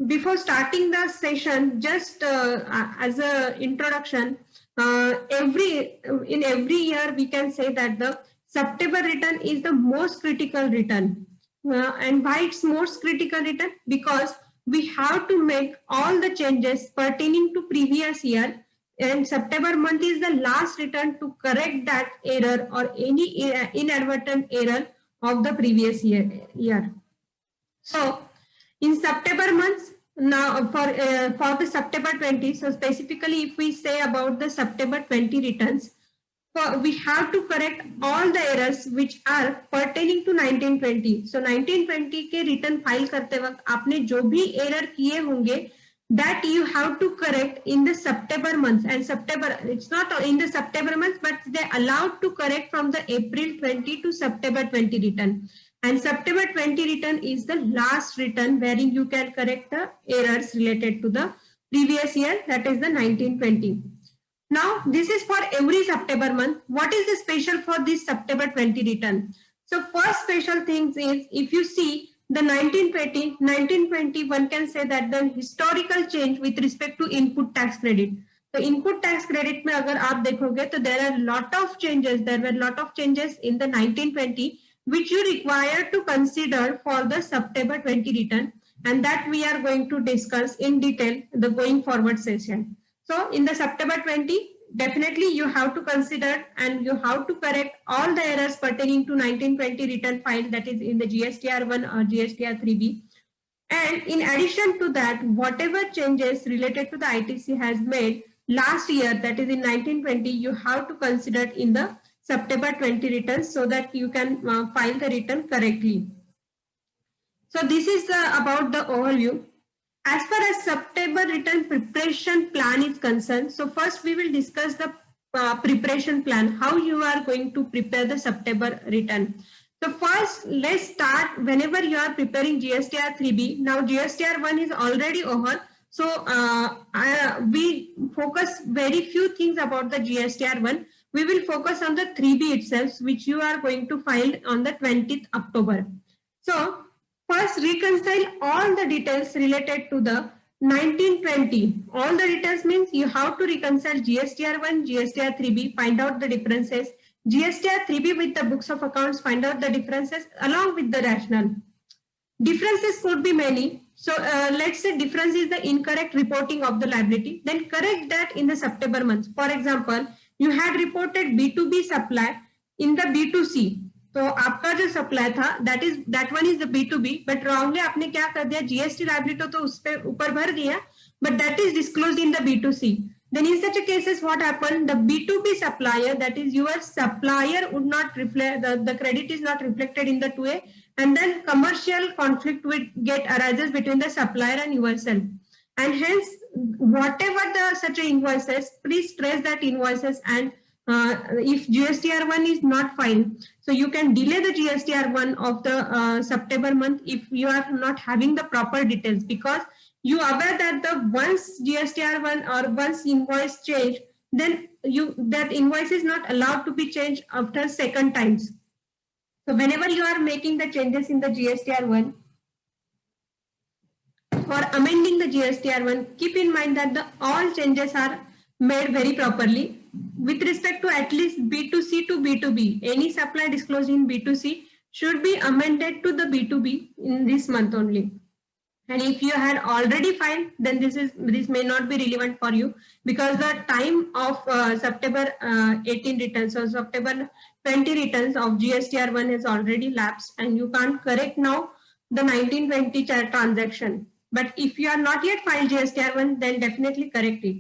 before starting the session, just as a introduction, in every year we can say that the September return is the most critical return. And why it's most critical return? Because we have to make all the changes pertaining to previous year, and September month is the last return to correct that error or any inadvertent error of the previous year. So in September months, now for the September 20, so specifically if we say about the September 20 returns, we have to correct all the errors which are pertaining to 1920. So 1920 के return file करते वक्त आपने जो भी error किए होंगे, that you have to correct in the September month. And September, it's not in the September month, but they allowed to correct from the April 20 to September 20 return. And September 20 return is the last return wherein you can correct the errors related to the previous year, that is the 1920. Now, this is for every September month. What is the special for this September 20 return? So first special thing is, if you see the 1920, one can say that the historical change with respect to input tax credit. So input tax credit में अगर आप देखोगे तो there are lot of changes. There were lot of changes in the 1920 which you require to consider for the September 20 return, and that we are going to discuss in detail the going forward session. So in the September 20, definitely you have to consider and you have to correct all the errors pertaining to 1920 return file, that is in the GSTR1 or GSTR3B. And in addition to that, whatever changes related to the ITC has made last year, that is in 1920, you have to consider in the September 20 returns so that you can file the return correctly. So this is about the overview. As far as September return preparation plan is concerned, so first we will discuss the preparation plan, how you are going to prepare the September return. So first, let's start whenever you are preparing GSTR 3B. Now GSTR 1 is already over. So we focus very few things about the GSTR 1. We will focus on the 3B itself, which you are going to file on the 20th October. So first, reconcile all the details related to the 1920. All the details means you have to reconcile GSTR1, GSTR3B, find out the differences. GSTR3B with the books of accounts, find out the differences along with the rationale. Differences could be many. So let's say difference is the incorrect reporting of the liability. Then correct that in the September month. For example, you had reported B2B supply in the B2C. तो आपका जो supply था that one is the B2B, but wrongly आपने क्या कर दिया, GST liability तो उस पे ऊपर भर दिया, but that is disclosed in the B2C. Then in such a cases what happened, the B2B supplier, that is your supplier, would not reflect, the credit is not reflected in the 2A, and then commercial conflict would get arises between the supplier and yourself. And hence whatever the such invoices, please trace that invoices, and if GSTR1 is not filed, so you can delay the GSTR1 of the September month if you are not having the proper details, because you are aware that the once GSTR1 or once invoice change, then that invoice is not allowed to be changed after second times. So whenever you are making the changes in the GSTR1 or amending the GSTR1, keep in mind that all changes are made very properly. With respect to at least B2C to B2B, any supply disclosed in B2C should be amended to the B2B in this month only. And if you had already filed, then this may not be relevant for you, because the time of September 18 returns or September 20 returns of GSTR1 has already lapsed, and you can't correct now the 1920 transaction. But if you are not yet filed GSTR1, then definitely correct it.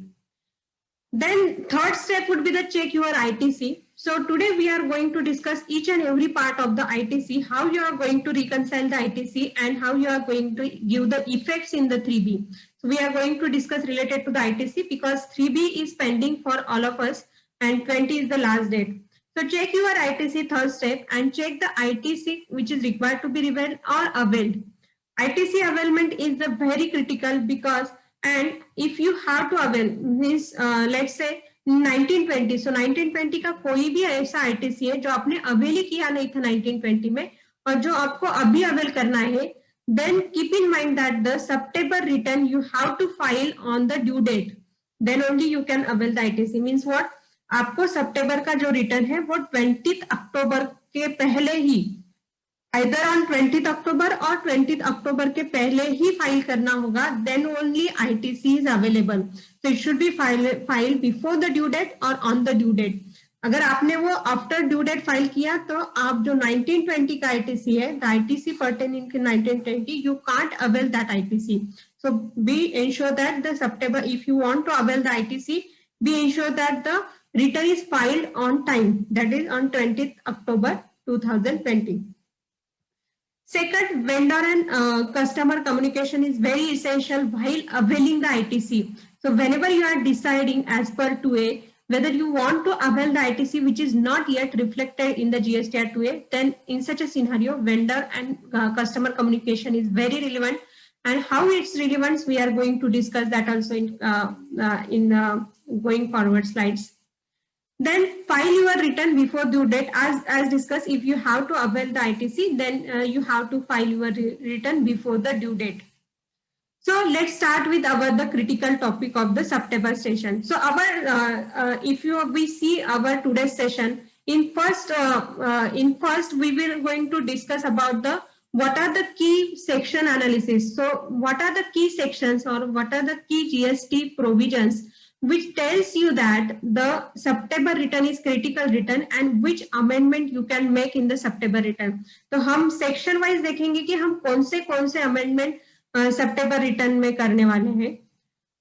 Then third step would be the check your ITC. So today we are going to discuss each and every part of the ITC, how you are going to reconcile the ITC and how you are going to give the effects in the 3B. So we are going to discuss related to the ITC because 3B is pending for all of us and 20 is the last date. So check your ITC third step and check the ITC which is required to be revealed or availed. ITC availment is the very critical, because and if you have to avail means let's say 1920, so 1920 का कोई भी ऐसा ITC है जो आपने avail ही किया नहीं था 1920 में और जो आपको अभी अवेल करना है, then keep in mind that the September return you have to file on the due date, then only you can avail the ITC. Means what, आपको सितंबर का जो रिटर्न है वो 20 अक्टूबर के पहले ही, either on 20th October or 20th October के पहले ही file करना होगा, then only ITC is available. So it should be filed before the due date or on the due date. अगर आपने वो आफ्टर ड्यू डेट फाइल किया तो आप जो 1920 का ITC है, the ITC pertaining to 1920, you can't avail that ITC. So be ensure that the September, if you want to avail the ITC, be ensure that the return is filed on time, that is on 20th October 2020. Second, vendor and customer communication is very essential while availing the ITC. So whenever you are deciding as per 2A, whether you want to avail the ITC which is not yet reflected in the GSTR 2A, then in such a scenario, vendor and customer communication is very relevant. And how it's relevant, we are going to discuss that also in going forward slides. Then file your return before due date. As discussed, if you have to avail the ITC, then you have to file your return before the due date. So let's start with the critical topic of the September session. So we see our today's session, in first we will going to discuss about the what are the key section analysis. So what are the key sections or what are the key GST provisions which tells you that the September return is critical return and which amendment you can make in the September return. तो हम section wise देखेंगे कि हम कौन से amendment सितंबर return में करने वाले हैं.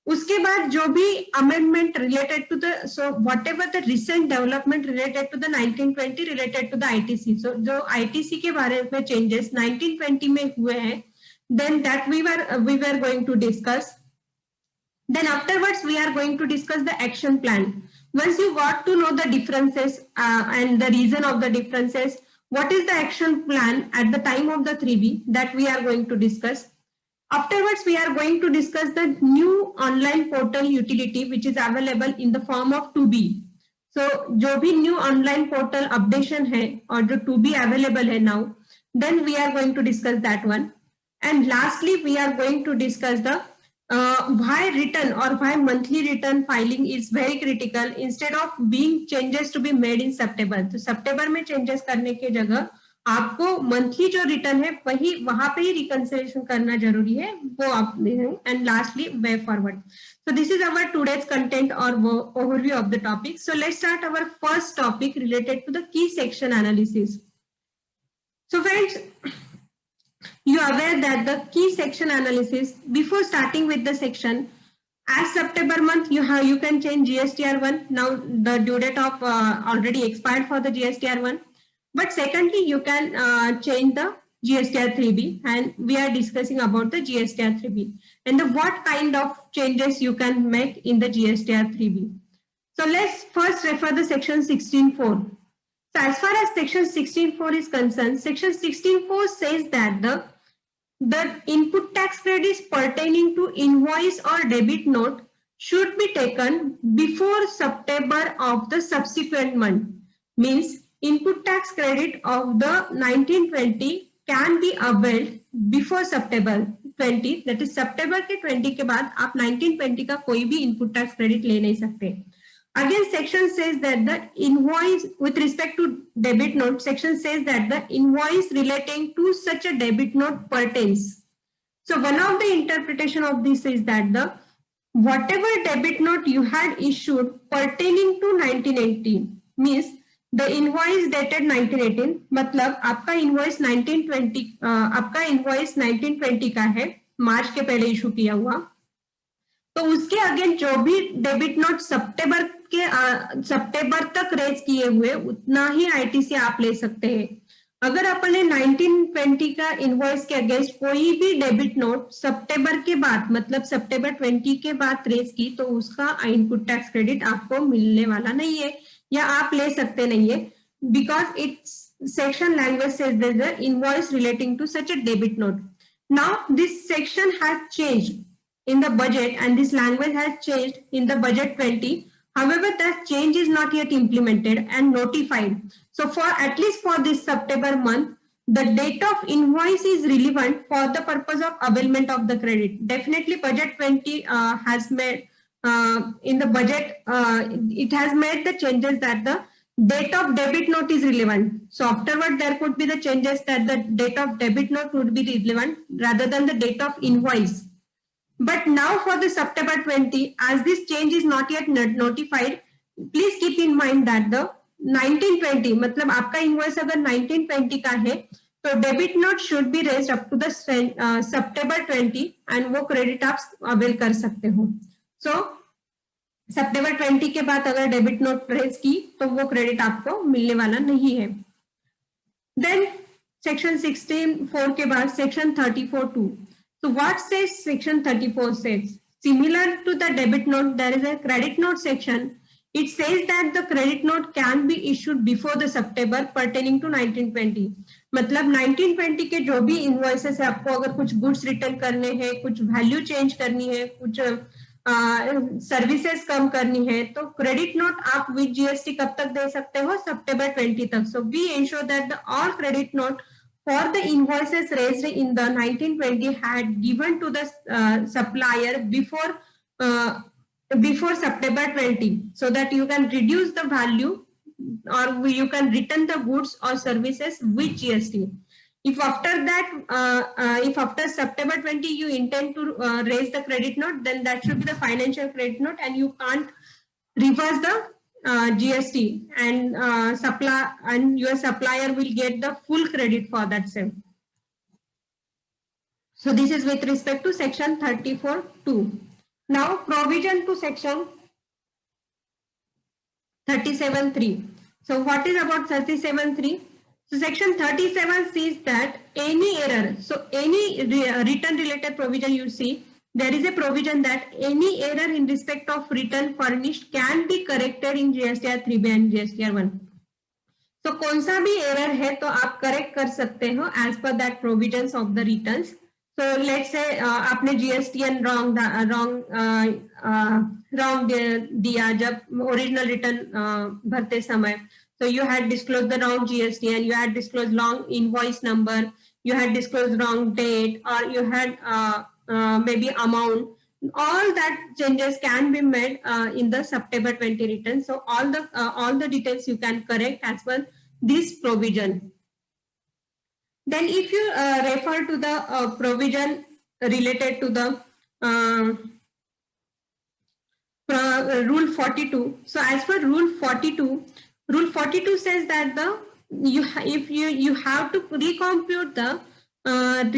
उसके बाद जो भी amendment related to the, so whatever the recent development related to the 1920 related to the ITC, सो जो आईटीसी के बारे में चेंजेस 1920 में हुए हैं, then that we were going to discuss. Then afterwards we are going to discuss the action plan. Once you got to know the differences and the reason of the differences, what is the action plan at the time of the 3B, that we are going to discuss. Afterwards, we are going to discuss the new online portal utility which is available in the form of 2B. So, जो भी new online portal updation है और जो 2B available है now, then we are going to discuss that one. And lastly, we are going to discuss the why return or why monthly return filing is very critical instead of being changes to be made in September. तो September में changes करने के जगह आपको monthly जो return है वही वहां पे ही रिकंसिलिएशन करना जरूरी है, वो आप. And lastly way forward. So this is our today's content और overview of the topic. So let's start our first topic related to the key section analysis. So friends, you are aware that the key section analysis, before starting with the section, as September month you can change GSTR1. Now the due date of already expired for the GSTR1. But secondly, you can change the GSTR 3B, and we are discussing about the GSTR 3B and what kind of changes you can make in the GSTR 3B. So let's first refer the section 16.4. So as far as section 16.4 is concerned, section 16.4 says that the input tax credits pertaining to invoice or debit note should be taken before September of the subsequent month. Means input tax credit of the 1920 can be availed before September 20, that is September के 20 के बाद आप 1920 का कोई भी input tax credit ले नहीं सकते. Again, section says that the invoice with respect to debit note, section says that the invoice relating to such a debit note pertains. So one of the interpretation of this is that the whatever debit note you had issued pertaining to 1918 means the invoice dated 1918, मतलब आपका invoice 1920 का है, मार्च के पहले issue किया हुआ, तो उसके अगेन जो भी डेबिट नोट सितंबर तक रेज किए हुए उतना ही आईटीसी आप ले सकते हैं. अगर अपने 1920 का इनवॉइस के अगेंस्ट कोई भी डेबिट नोट सितंबर के बाद, मतलब सितंबर 20 के बाद रेज की, तो उसका इनपुट टैक्स क्रेडिट आपको मिलने वाला नहीं है या आप ले सकते नहीं है, because it's section language says that the invoice relating to such a debit note. Now this section has changed in the budget and this language has changed in the budget 20. However, that change is not yet implemented and notified. So for at least for this September month, the date of invoice is relevant for the purpose of availment of the credit. Definitely budget 20 has made in the budget it has made the changes that the date of debit note is relevant. So afterward there could be the changes that the date of debit note would be relevant rather than the date of invoice. But now for the September 20, as this change is not yet notified, please keep in mind that the 1920 मतलब आपका invoice अगर 1920 का है तो debit note should be raised up to the September 20 and वो credit आप avail कर सकते हो. सो सितंबर 20 के बाद अगर डेबिट नोट रेज की तो वो क्रेडिट आपको मिलने वाला नहीं है. देन सेक्शन 16(4) के बाद section 34(2). So what says section 34 says? Similar to the debit note, there is a credit note section. It says that the credit note can be issued before the September pertaining to 1920. मतलब 1920 के जो भी invoices है, आपको अगर कुछ goods return करने हैं, कुछ वैल्यू चेंज करनी है, कुछ सर्विसेज कम करनी है, तो क्रेडिट नोट आप विद जीएसटी कब तक दे सकते हो? सितंबर 20 तक. So we ensure that the all credit note for the invoices raised in the 1920 had given to the supplier before September 20, so that you can reduce the value or you can return the goods or services with GST. If after that, if after September 20 you intend to raise the credit note, then that should be the financial credit note and you can't reverse the GST and your supplier will get the full credit for that same. So this is with respect to section 34(2). Now provision to section 37(3). So what is about 37(3)? So section 37 says that any error, so any return related provision you see, there is a provision that any error in respect of return furnished can be corrected in GSTR 3B and GSTR 1. So कौन सा भी error है तो आप correct कर सकते हो as per that provisions of the returns. So let's say आपने GSTN wrong दिया जब original return भरते समय. So you had disclosed the wrong GST and you had disclosed wrong invoice number, you had disclosed wrong date, or you had maybe amount. All that changes can be made in the September 20 return. So all the details you can correct as per this provision. Then if you refer to the provision related to the rule 42. So as per rule 42 says that if you have to recompute the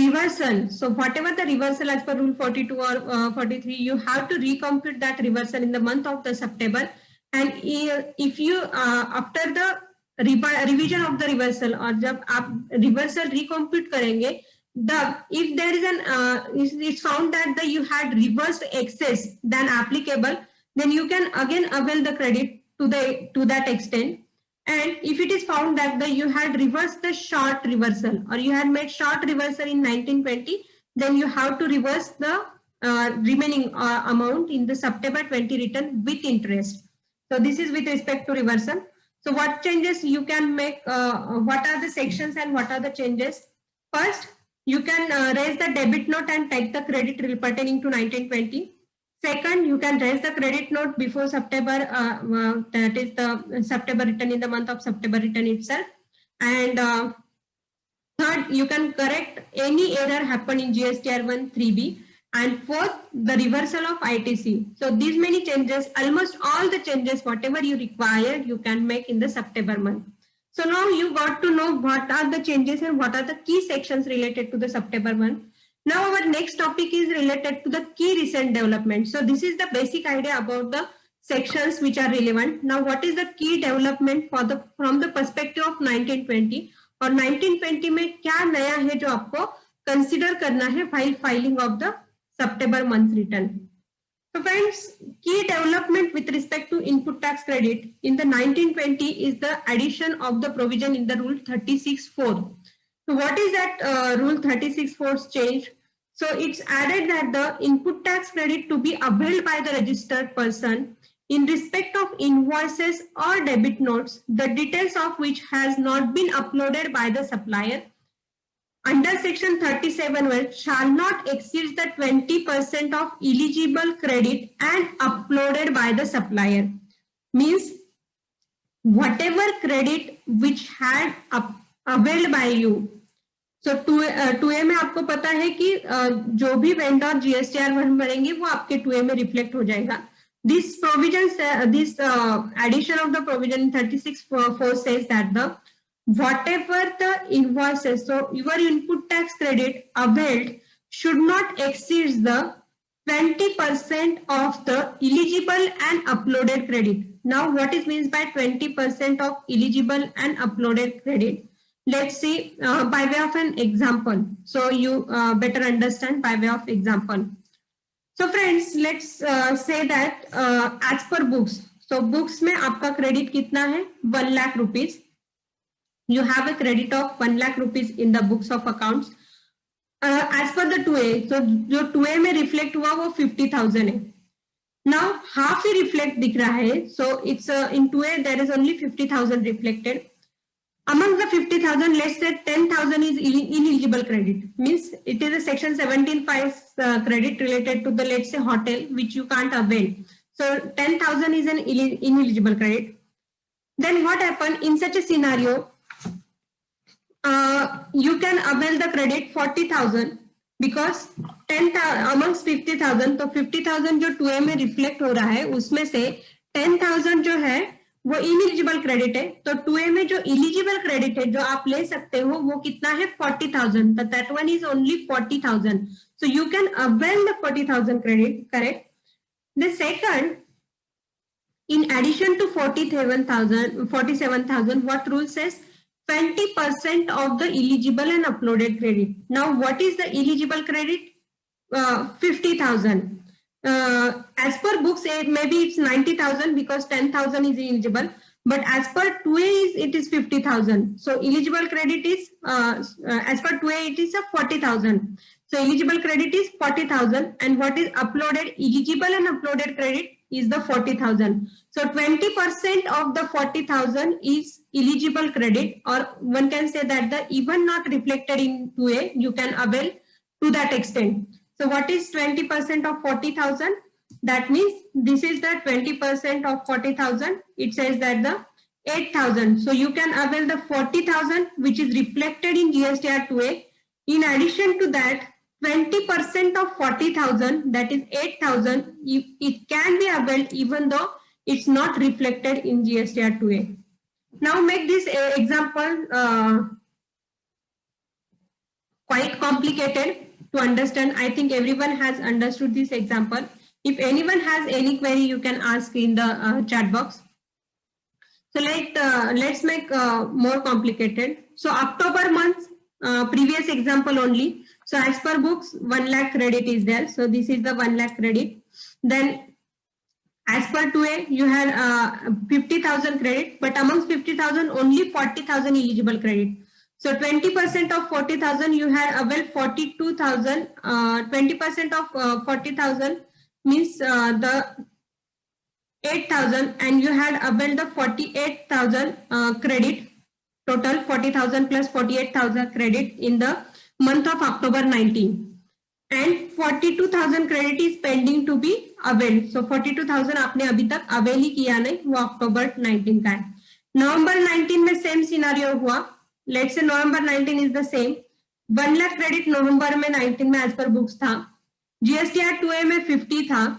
reversal. So whatever the reversal as per rule 42 or 43, you have to recompute that reversal in the month of the September. And if you after the revision of the reversal or जब आप reversal recompute करेंगे, if there is it's found that you had reversed excess than applicable, then you can again avail the credit to that extent. And if it is found that you had reversed the short reversal or you had made short reversal in 1920, then you have to reverse the remaining amount in the September 20 return with interest. So this is with respect to reversal. So what changes you can make, what are the sections and what are the changes? First, you can raise the debit note and take the credit pertaining to 1920. Second, you can raise the credit note before September, that is the September return in the month of September return itself. And third, you can correct any error happen in GSTR 1 3B. And fourth, the reversal of ITC. So these many changes, almost all the changes, whatever you require, you can make in the September month. So now you got to know what are the changes and what are the key sections related to the September month. Now our next topic is related to the key recent development. So this is the basic idea about the sections which are relevant. Now what is the key development from the perspective of 1920 और 1920 में क्या नया है जो आपको consider करना है while filing of the September month return. So friends, key development with respect to input tax credit in the 1920 is the addition of the provision in the rule 36(4). So what is that rule 36(4)'s change? So it's added that the input tax credit to be availed by the registered person in respect of invoices or debit notes, the details of which has not been uploaded by the supplier under section 37 shall not exceed the 20% of eligible credit and uploaded by the supplier. Means whatever credit which had availed by you. So 2A में आपको पता है कि जो भी vendor GSTR भरेंगे वो आपके 2A में रिफ्लेक्ट हो जाएगा. This provision, this addition of the provision in 36(4) says that the whatever the invoices, so your input tax credit availed should not exceed the 20% of the eligible and uploaded credit. Now, what is means by 20% of eligible and uploaded credit? Let's see by way of an example. So you better understand by way of example. So friends, let's say that as per books. So books में आपका credit कितना है? 1 lakh rupees. You have a credit of 1 lakh rupees in the books of accounts. As per the 2A, so जो 2A में reflect हुआ वो 50,000 है. Now half ही reflect दिख रहा है. So it's in 2A there is only 50,000 reflected. Among the 50,000, let's say 10,000 is ineligible credit. Means it is a section 17(5) credit related to the, let's say, hotel which you can't avail. So 10,000 is an ineligible credit. Then what happened in such a scenario? You can avail the credit 40,000 because 10,000 amongst 50,000. तो 50,000 जो 2A में reflect हो रहा है उसमें से 10,000 जो है वो इलिजिबल क्रेडिट है. तो 2A में जो इलिजिबल क्रेडिट है जो आप ले सकते हो वो कितना है? 40,000. तो that one is only 40,000. So you can avail the 40,000 credit, correct? The second, in addition to 47,000, what rule says? 20% of the eligible and uploaded credit. Now, what is the eligible credit? 50,000. As per books, maybe it's 90,000 because 10,000 is eligible. But as per 2A, it is 50,000. So eligible credit is, as per 2A, it is a 40,000. So eligible credit is 40,000. And what is uploaded, eligible and uploaded credit is the 40,000. So 20% of the 40,000 is eligible credit, or one can say that the even not reflected in 2A, you can avail to that extent. So what is 20% of 40,000? That means this is the 20% of 40,000. It says that the 8,000. So you can avail the 40,000 which is reflected in GSTR 2A. In addition to that, 20% of 40,000, that is 8,000, it can be availed even though it's not reflected in GSTR 2A. Now make this example quite complicated to understand. I think everyone has understood this example. If anyone has any query, you can ask in the chat box. So let's make more complicated. So October month, previous example only. So as per books, 1 lakh credit is there. So this is the 1 lakh credit. Then as per 2A, you had 50,000 credit, but amongst 50,000, only 40,000 eligible credit. So 20% of 40,000, you had availed 42,000. 20% of 40,000 means the 8,000, and you had availed the 48,000 credit. Total 40,000 plus 48,000 credit in the month of October 19. And 42,000 credit is pending to be availed. So 42,000 आपने अभी तक avail ही किया नहीं, वो October 19 का है. November 19 में same scenario हुआ. Let's say November 19 is the same. 1 lakh credit November में 19 में as per books था. GSTR 2A में 50 था.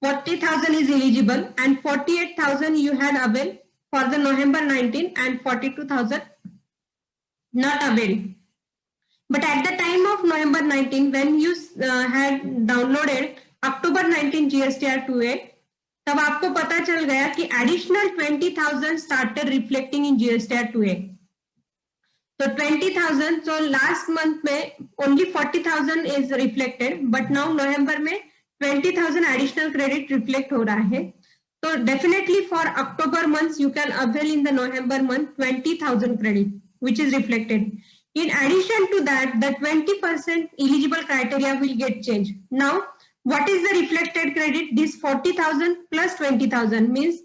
40,000 is eligible and 48,000 you had availed for the November 19 and 42,000 not availed. But at the time of November 19, when you had downloaded October 19 GSTR 2A, तब आपको पता चल गया कि additional 20,000 started reflecting in GSTR 2A. So 20,000, so last month में only 40,000 is reflected, but now November में 20,000 additional credit reflect हो रहा है. So definitely for October months, you can avail in the November month 20,000 credit, which is reflected. In addition to that, the 20% eligible criteria will get changed. Now, what is the reflected credit? This 40,000 plus 20,000 means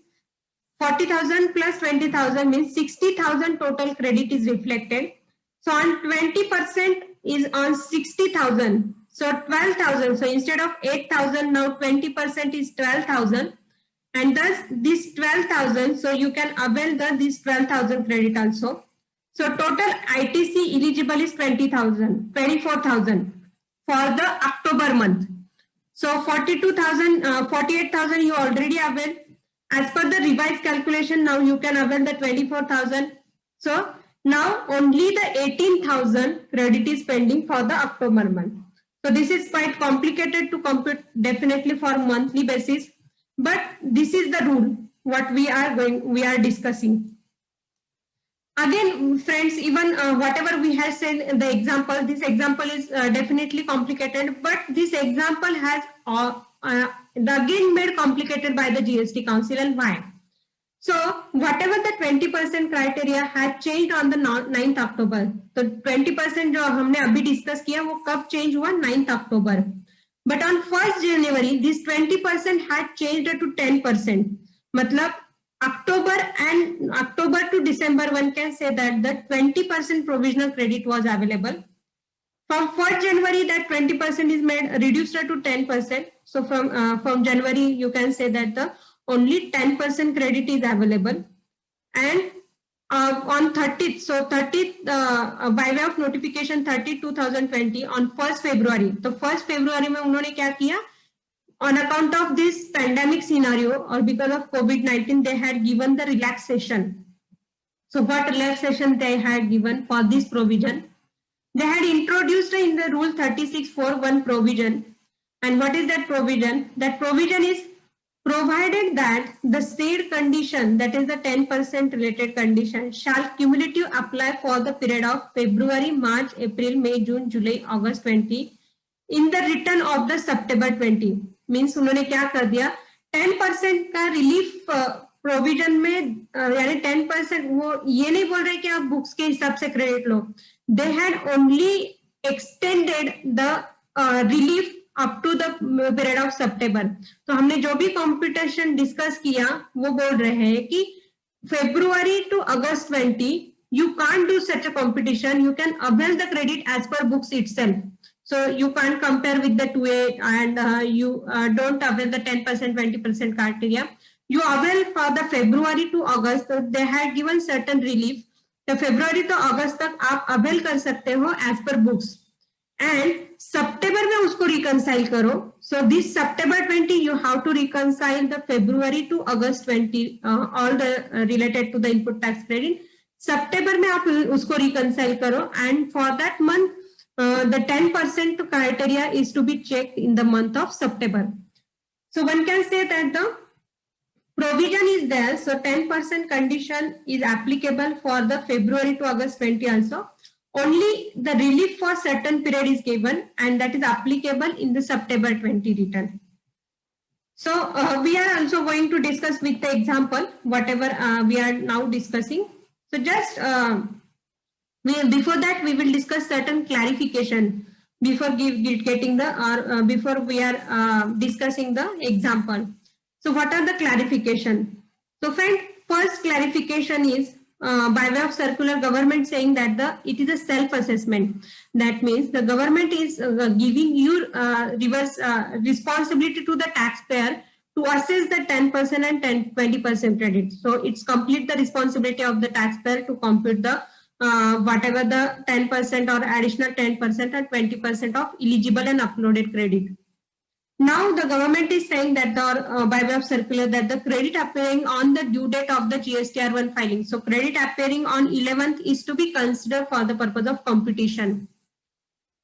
40,000 plus 20,000 means 60,000 total credit is reflected. So on 20% is on 60,000. So 12,000. So instead of 8,000, now 20% is 12,000. And thus this 12,000, so you can avail this 12,000 credit also. So total ITC eligible is 20,000, 24,000 for the October month. So 42,000, 48,000 you already avail. As per the revised calculation, now you can avail the 24,000. So now only the 18,000 credit is pending for the October month. So this is quite complicated to compute definitely for monthly basis, but this is the rule what we are discussing. Again, friends, even whatever we have said in the example, this example is definitely complicated, but this example has again made complicated by the GST Council. And why? So whatever the 20% criteria had changed on the 9th October. So 20% जो हमने अभी discuss किया वो कब change हुआ? 9th October. But on 1st January, this 20% had changed to 10%. मतलब October to December, one can say that the 20% provisional credit was available. From 1st January, that 20% is made reduced to 10%. So from January, you can say that the only 10% credit is available. And on 30th, so 30th, by way of notification 30 2020 on 1st February. So 1st February में उन्होंने क्या किया? On account of this pandemic scenario or because of COVID-19, they had given the relaxation. So what relaxation they had given for this provision? They had introduced in the rule 3641 provision. And what is that provision? That provision is provided that the said condition, that is the 10% related condition, shall cumulative apply for the period of February, March, April, May, June, July, August 20 in the return of the September 20. Means उन्होंने क्या कर दिया? 10% का relief provision में यानी 10% वो ये नहीं बोल रहे कि आप बुक्स के हिसाब से क्रेडिट लो. They had only extended the relief up to the period of September. तो हमने जो भी कंपटीशन डिस्कस किया वो बोल रहे हैं कि February to August 20 you can't do such a competition. You can avail the credit as per books itself. So you can't compare with the 2A and you don't avail the 10%, 20% criteria. You avail for the February to August. So they had given certain relief. The February to August तक आप avail कर सकते हो as per books. And September में उसको reconcile करो. So this September 20 you have to reconcile the February to August 20 all the related to the input tax credit. September में आप उसको reconcile करो and for that month the 10% criteria is to be checked in the month of September. So one can say that the provision is there. So 10% condition is applicable for the February to August 20 also. Only the relief for certain period is given and that is applicable in the September 20 return. So we are also going to discuss with the example, whatever we are now discussing. So just before that, we will discuss certain clarification before getting the or before we are discussing the example. So what are the clarification? So friend, first clarification is by way of circular government saying that it is a self-assessment. That means the government is giving you reverse responsibility to the taxpayer to assess the 10% and 20% credit. So it's complete the responsibility of the taxpayer to compute the whatever the 10% or additional 10% and 20% of eligible and uploaded credit. Now the government is saying that by way of circular that the credit appearing on the due date of the GSTR1 filing. So credit appearing on 11th is to be considered for the purpose of computation.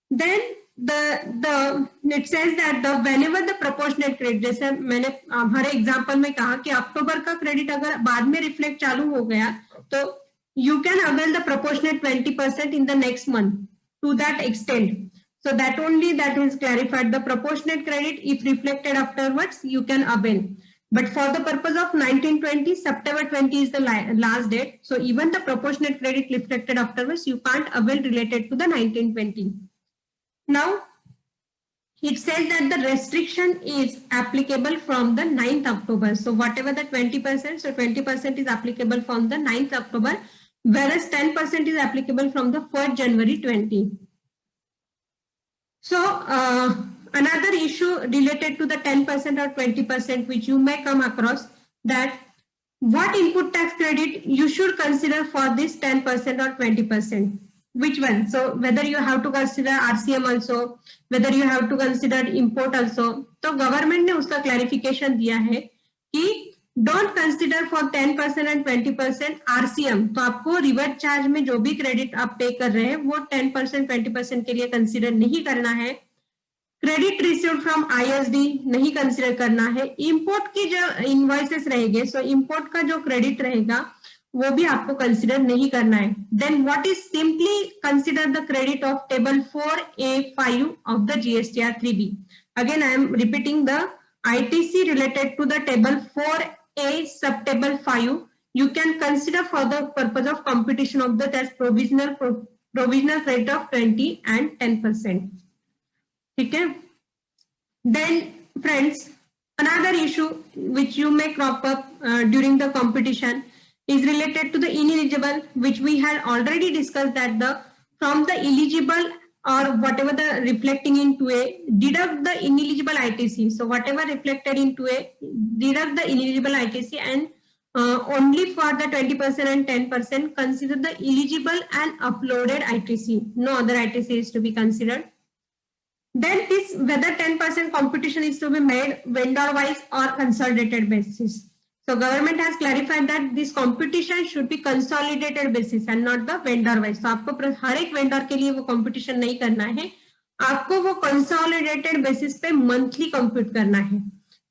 Then it says that whenever the proportionate credit, जैसे मैंने हमारे example में कहा कि अक्टूबर का credit अगर बाद में रिफ्लेक्ट चालू हो गया तो you can avail the proportionate 20% in the next month to that extent. So that only that is clarified. The proportionate credit, if reflected afterwards, you can avail. But for the purpose of 1920, September 20 is the last date. So even the proportionate credit reflected afterwards, you can't avail related to the 1920. Now, it says that the restriction is applicable from the 9th October. So whatever the 20%, so 20% is applicable from the 9th October, whereas 10% is applicable from the 1st January 20. So another issue related to the 10% or 20% which you may come across, that what input tax credit you should consider for this 10% or 20%. Which one? So whether you have to consider RCM also, whether you have to consider import also. तो government ने उसका clarification दिया है कि don't consider for 10% and 20% RCM. तो आपको reverse charge में जो भी क्रेडिट आप पे कर रहे हैं वो 10% 20% के लिए कंसिडर नहीं करना है. क्रेडिट रिसीव्ड फ्रॉम ISD नहीं कंसिडर करना है. इंपोर्ट की जो इनवॉइसेस रहेंगे, सो इंपोर्ट का जो क्रेडिट रहेगा वो भी आपको कंसिडर नहीं करना है. Then what is simply consider the credit of table 4A5 of the GSTR 3B. Again I am repeating the ITC related to the table 4A sub table 5 you can consider for the purpose of computation of the as provisional credit of 20 and 10%. ठीक है. Then friends, another issue which you may crop up during the competition is related to the ineligible, which we had already discussed that the from the eligible or whatever the reflecting in 2A, deduct the ineligible ITC. So whatever reflected in 2A, deduct the ineligible ITC and only for the 20% and 10% consider the eligible and uploaded ITC. No other ITC is to be considered. Then this whether 10% competition is to be made vendor wise or consolidated basis. So government has clarified that this competition should be consolidated basis and not the vendor wise. So आपको हर एक vendor के लिए वो competition नहीं करना है, आपको वो consolidated basis पे monthly compute करना है.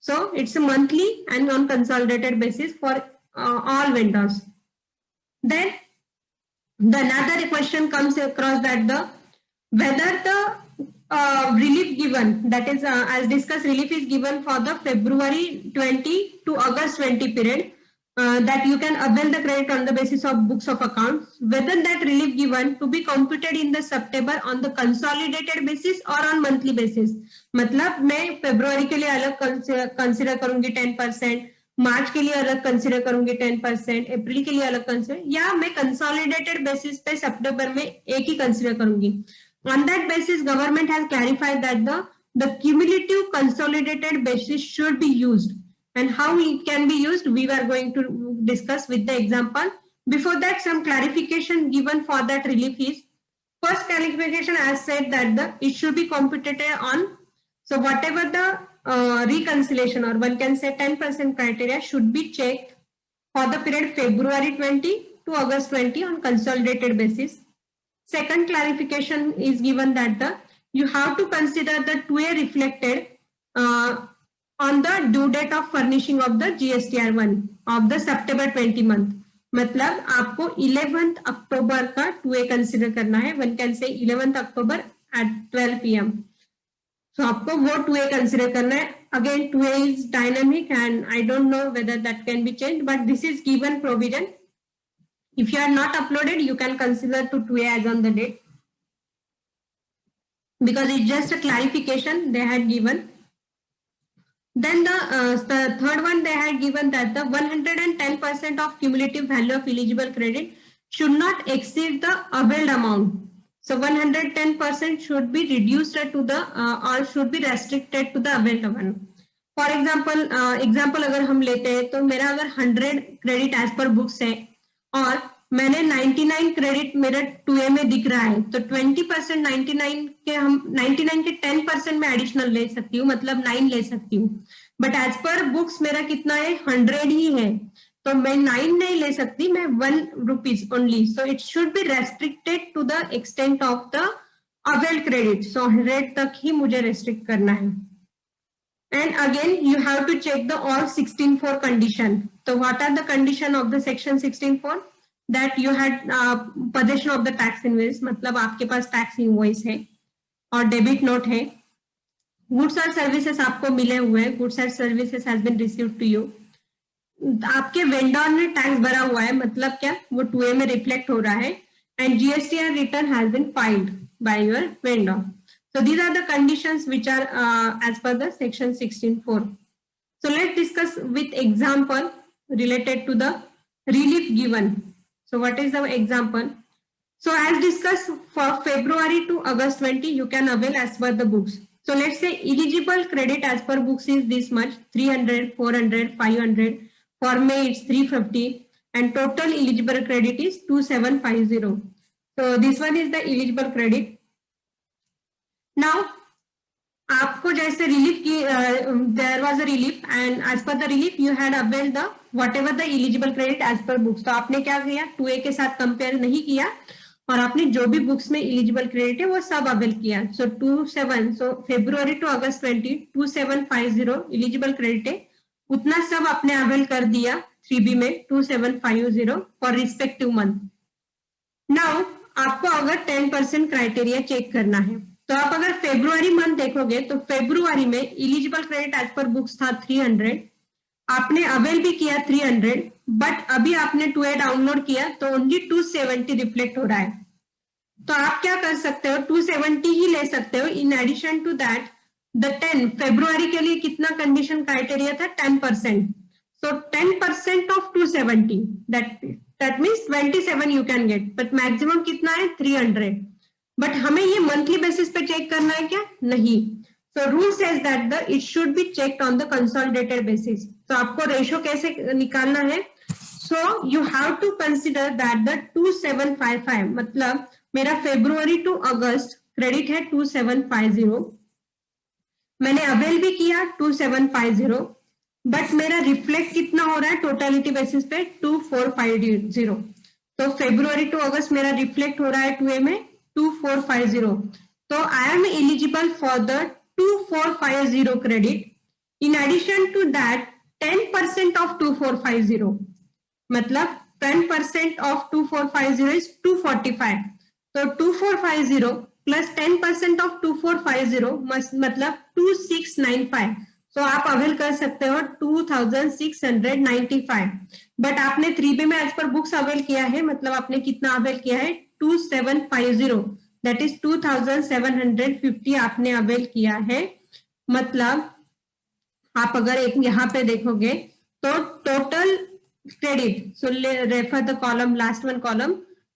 So it's a monthly and on consolidated basis for all vendors. Then the another question comes across that the whether the relief given, that is as discussed, relief is given for the February 20 to August 20 period, that you can avail the credit on the basis of books of accounts, whether that relief given to be computed in the September on the consolidated basis or on monthly basis. मतलब मैं February के लिए अलग consider करूंगी 10%, मार्च के लिए अलग consider करूंगी 10%, अप्रैल के लिए अलग कंसिडर, या मैं कंसोलिडेटेड बेसिस पे सितंबर में एक ही कंसिडर करूंगी. On that basis, government has clarified that the cumulative consolidated basis should be used, and how it can be used we were going to discuss with the example. Before that, some clarification given for that relief is, first clarification as said that it should be computed on, so whatever the reconciliation or one can say 10% criteria should be checked for the period February 20 to August 20 on consolidated basis. Second clarification is given that you have to consider the 2A reflected on the due date of furnishing of the GSTR1 of the September 20 month. मतलब आपको 11th October का 2A consider करना है. One can say 11th October at 12 PM. So आपको वो 2A consider करना है. Again 2A is dynamic and I don't know whether that can be changed, but this is given provision. If you are not uploaded, you can consider to 2A as on the date, because it's just a clarification they had given. Then the third one they had given that the 110% of cumulative value of eligible credit should not exceed the availed amount. So 110% should be reduced to the or should be restricted to the availed amount. For example अगर हम लेते हैं तो मेरा अगर 100 credit as per books है और मैंने 99 क्रेडिट मेरा 2A में दिख रहा है, तो 20% 99 के 10% में एडिशनल ले सकती हूँ, मतलब 9 ले सकती हूँ. बट एज पर बुक्स मेरा कितना है, 100 ही है, तो मैं 9 नहीं ले सकती, मैं 1 rupees only. So it should be restricted to the extent of the availed credit. सो 100 तक ही मुझे रेस्ट्रिक्ट करना है. And again, you have to check the all 16(4) condition. So what are the condition of the section 16(4)? That you had possession of the tax invoice, मतलब आपके पास tax invoice है और debit note है. Goods or services आपको मिले हुए हैं, goods or services has been received to you. आपके vendor ने tax भरा हुआ है, मतलब क्या, वो 2A में reflect हो रहा है. And GSTR return has been filed by your vendor. So these are the conditions which are as per the section 16(4). So let's discuss with example related to the relief given. So what is the example? So as discussed, for February to August 20, you can avail as per the books. So let's say eligible credit as per books is this much, 300, 400, 500. For May it's 350 and total eligible credit is 2750. So this one is the eligible credit. Now आपको जैसे relief की there was a relief and as per the relief you had avail the whatever the eligible credit as per books. तो आपने क्या किया, 2A के साथ compare नहीं किया और आपने जो भी बुक्स में एलिजिबल क्रेडिट है वो सब अवेल किया. सो 27, सो February to August 20, 2750 eligible credit है, उतना सब आपने अवेल कर दिया 3B में 2750 फॉर रिस्पेक्टिव मंथ. नाउ आपको अगर 10% क्राइटेरिया चेक करना है तो आप अगर फेब्रुआरी मंथ देखोगे तो फेब्रुआरी में eligible credit as per books था 300, आपने अवेल भी किया 300, बट अभी आपने 2A डाउनलोड किया तो ओनली 270 रिफ्लेक्ट हो रहा है. तो आप क्या कर सकते हो, 270 ही ले सकते हो. In addition to that the 10 February के लिए कितना कंडीशन क्राइटेरिया था, 10%. So 10% of 270 that means 27 you can get, but maximum कितना है 300. बट हमें ये मंथली बेसिस पे चेक करना है क्या, नहीं. So rule says that the it should be checked on the consolidated basis. तो आपको रेशो कैसे निकालना है, so you have to consider that the 2755 मतलब मेरा फेब्रुआरी टू अगस्त क्रेडिट है 2750, मैंने अवेल भी किया 2750, बट मेरा रिफ्लेक्ट कितना हो रहा है टोटलिटी बेसिस पे 2450. तो फेब्रुआरी टू अगस्त मेरा रिफ्लेक्ट हो रहा है 2A में 2450. तो I am eligible for the 2450 credit. In addition to that 10% of 2450 मतलब 10% ऑफ 2450 इज 245. तो 2450 प्लस 10% ऑफ 2450 मतलब 2695. तो आप अवेल कर सकते हो 2695. बट आपने 3B में एज पर बुक्स अवेल किया है, मतलब आपने कितना अवेल किया है 2750, दैट इज 2750 आपने अवेल किया है. मतलब आप अगर एक यहाँ पे देखोगे तो total credit, so refer the column, last one column,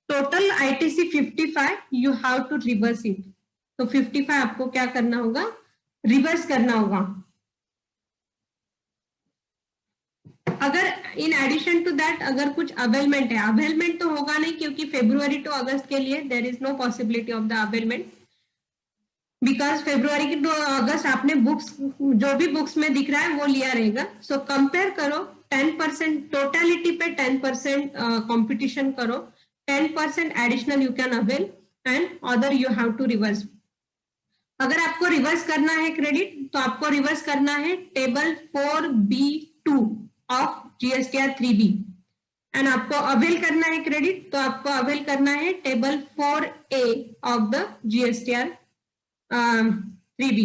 total ITC 55, you have to reverse it. तो 55 आपको क्या करना होगा, रिवर्स करना होगा. अगर इन एडिशन टू दैट अगर कुछ अवेलमेंट है, अवेलमेंट तो होगा नहीं क्योंकि फेब्रुआरी टू अगस्त के लिए there is no possibility of the availment, because February to August आपने बुक्स जो भी बुक्स में दिख रहा है वो लिया रहेगा. सो कंपेयर करो 10% टोटलिटी पे 10% कंपटीशन करो, 10% additional you can avail and other you have to reverse. अगर आपको रिवर्स करना है क्रेडिट तो आपको रिवर्स करना है table 4B2 of GSTR 3B, and आपको अवेल करना है क्रेडिट तो आपको अवेल करना है table 4A of the GSTR 3B.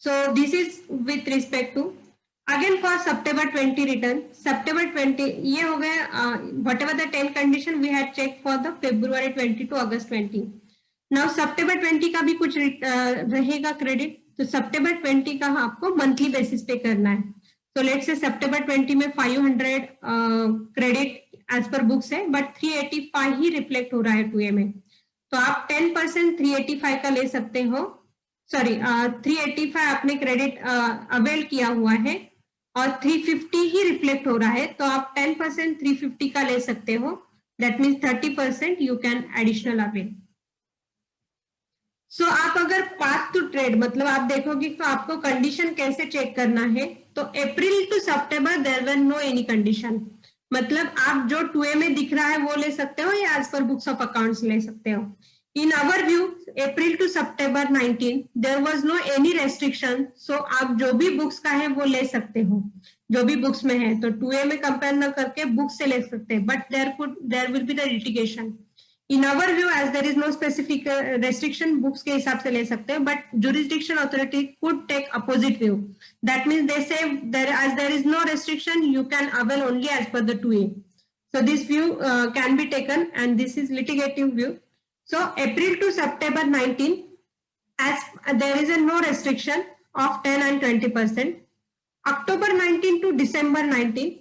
So this is with respect to again for September 20 return. September 20 ये हो गया whatever the 10 condition we had checked for the February 20 to August 20. Now September 20 का भी कुछ रहेगा credit, तो September 20 का आपको मंथली बेसिस पे करना है. तो लेट्स से September 20 में 500 क्रेडिट एज पर बुक्स है, बट 385 ही रिफ्लेक्ट हो रहा है 2A में. तो आप 10% 385 का ले सकते हो, सॉरी 385 आपने क्रेडिट अवेल किया हुआ है और 350 ही रिफ्लेक्ट हो रहा है, तो आप 10% 350 का ले सकते हो, that means 30% you can additional avail. सो आप अगर पाथ टू ट्रेड मतलब आप देखोगे तो आपको कंडीशन कैसे चेक करना है, तो April to September there were no any condition, मतलब आप जो 2A में दिख रहा है वो ले सकते हो या as per books of accounts ले सकते हो. In our view April to September 19 there was no any restriction, so आप जो भी बुक्स का है वो ले सकते हो, जो भी बुक्स में है. तो 2A में कंपेयर न करके बुक्स से ले सकते हैं, but there will be the litigation. In our view as there is no specific restriction, books के हिसाब से ले सकते हैं, but jurisdiction authority could take opposite view. That means they say as there is no restriction you can avail only as per the 2A. So this view can be taken and this is litigative view. So April to September 19 as there is a no restriction of 10 and 20%. October 19 to December 19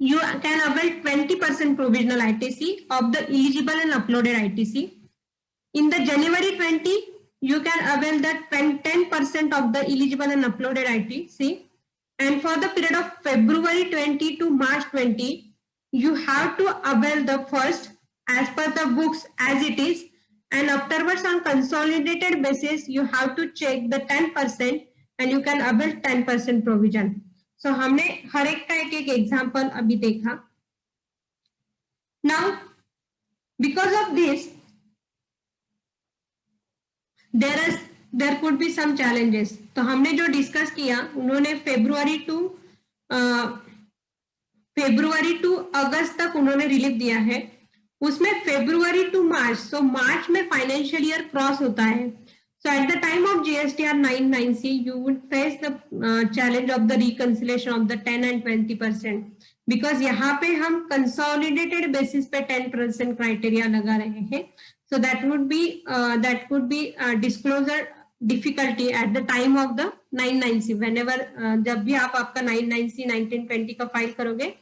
you can avail 20% provisional ITC of the eligible and uploaded ITC. In the January 20, you can avail the 10% of the eligible and uploaded ITC. And for the period of February 20 to March 20, you have to avail the first as per the books as it is, and afterwards on consolidated basis, you have to check the 10% and you can avail 10% provision. So हमने हर एक का एक example अभी देखा. Now, because of this, there could be some challenges. तो हमने जो discuss किया, उन्होंने फरवरी टू अगस्त तक उन्होंने रिलीफ दिया है. उसमें फरवरी टू मार्च, सो मार्च में फाइनेंशियल ईयर क्रॉस होता है. So at the time of GSTR 99C, you would face the challenge of the reconciliation of the 10 and 20%, because यहाँ पे हम consolidated basis पे 10% criteria लगा रहे हैं. So that could be disclosure difficulty at the time of the 99C. Whenever जब भी आप आपका 99C 1920 का फाइल करोगे,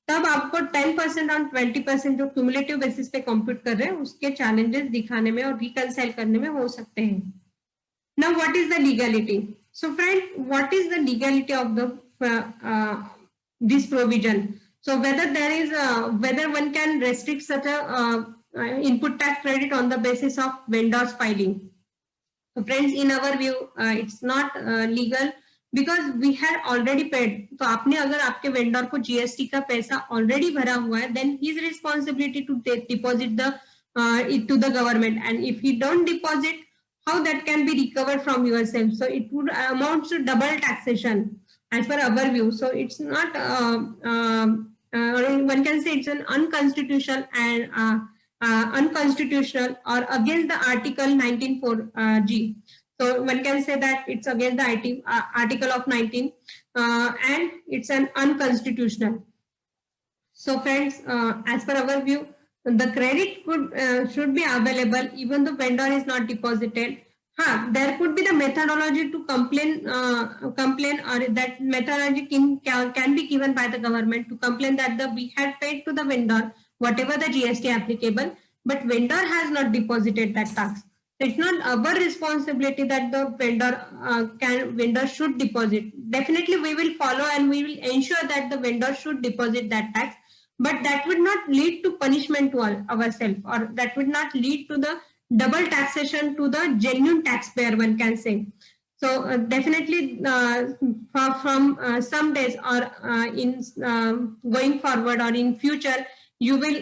तब आपको 10% और 20% जो क्यूमुलेटिव बेसिस पे कंप्यूट कर रहे हैं उसके चैलेंजेस दिखाने में और रिकंसाइल करने में हो सकते हैं. Now, what is the legality? So, friend, what is the legality of the this provision? So, whether one can restrict such a input tax credit on the basis of vendors filing. So, friends, in our view, it's not legal because we had already paid. तो आपने अगर आपके vendor को GST का पैसा already भरा हुआ है, then his responsibility to deposit the it to the government. And if he don't deposit, how that can be recovered from yourself? So it would amount to double taxation as per our view. So it's not, one can say it's an unconstitutional and unconstitutional or against the Article 19(4)(g). So one can say that it's against the Article of 19 and it's an unconstitutional. So friends, as per our view, the credit should be available even though vendor is not deposited. There could be the methodology to complain or that methodology can be given by the government to complain that we had paid to the vendor whatever the GST applicable, but vendor has not deposited that tax. It's not our responsibility that the vendor should deposit. Definitely we will follow and we will ensure that the vendor should deposit that tax. But that would not lead to punishment to ourselves, or that would not lead to the double taxation to the genuine taxpayer, one can say. So definitely from some days or in going forward or in future, you will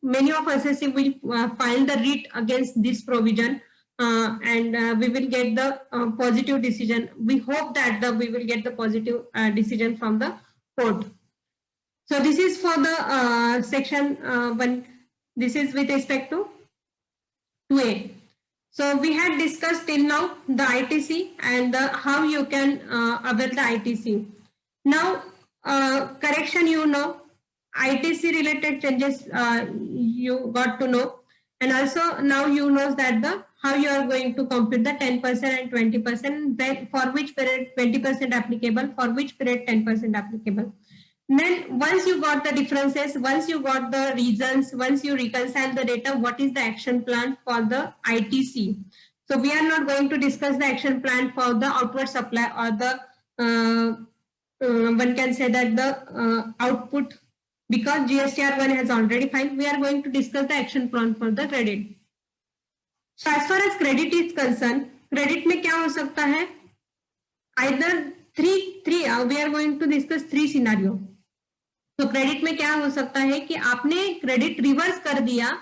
many of us will file the writ against this provision and we will get the positive decision. We hope that we will get the positive decision from the court. So this is for the section 1. This is with respect to 2A. So we had discussed till now the ITC and how you can avail the ITC. Now correction, ITC related changes you got to know, and also now you know that how you are going to compute the 10% and 20%, then for which period 20% applicable, for which period 10% applicable. Then once you got the differences, once you got the reasons, once you reconcile the data, what is the action plan for the ITC? So we are not going to discuss the action plan for the outward supply or the one can say that the output, because GSTR 1 has already filed. We are going to discuss the action plan for the credit. So as far as credit is concerned, credit में क्या हो सकता है? Either three we are going to discuss 3 scenario. तो credit में क्या हो सकता है कि आपने क्रेडिट रिवर्स कर दिया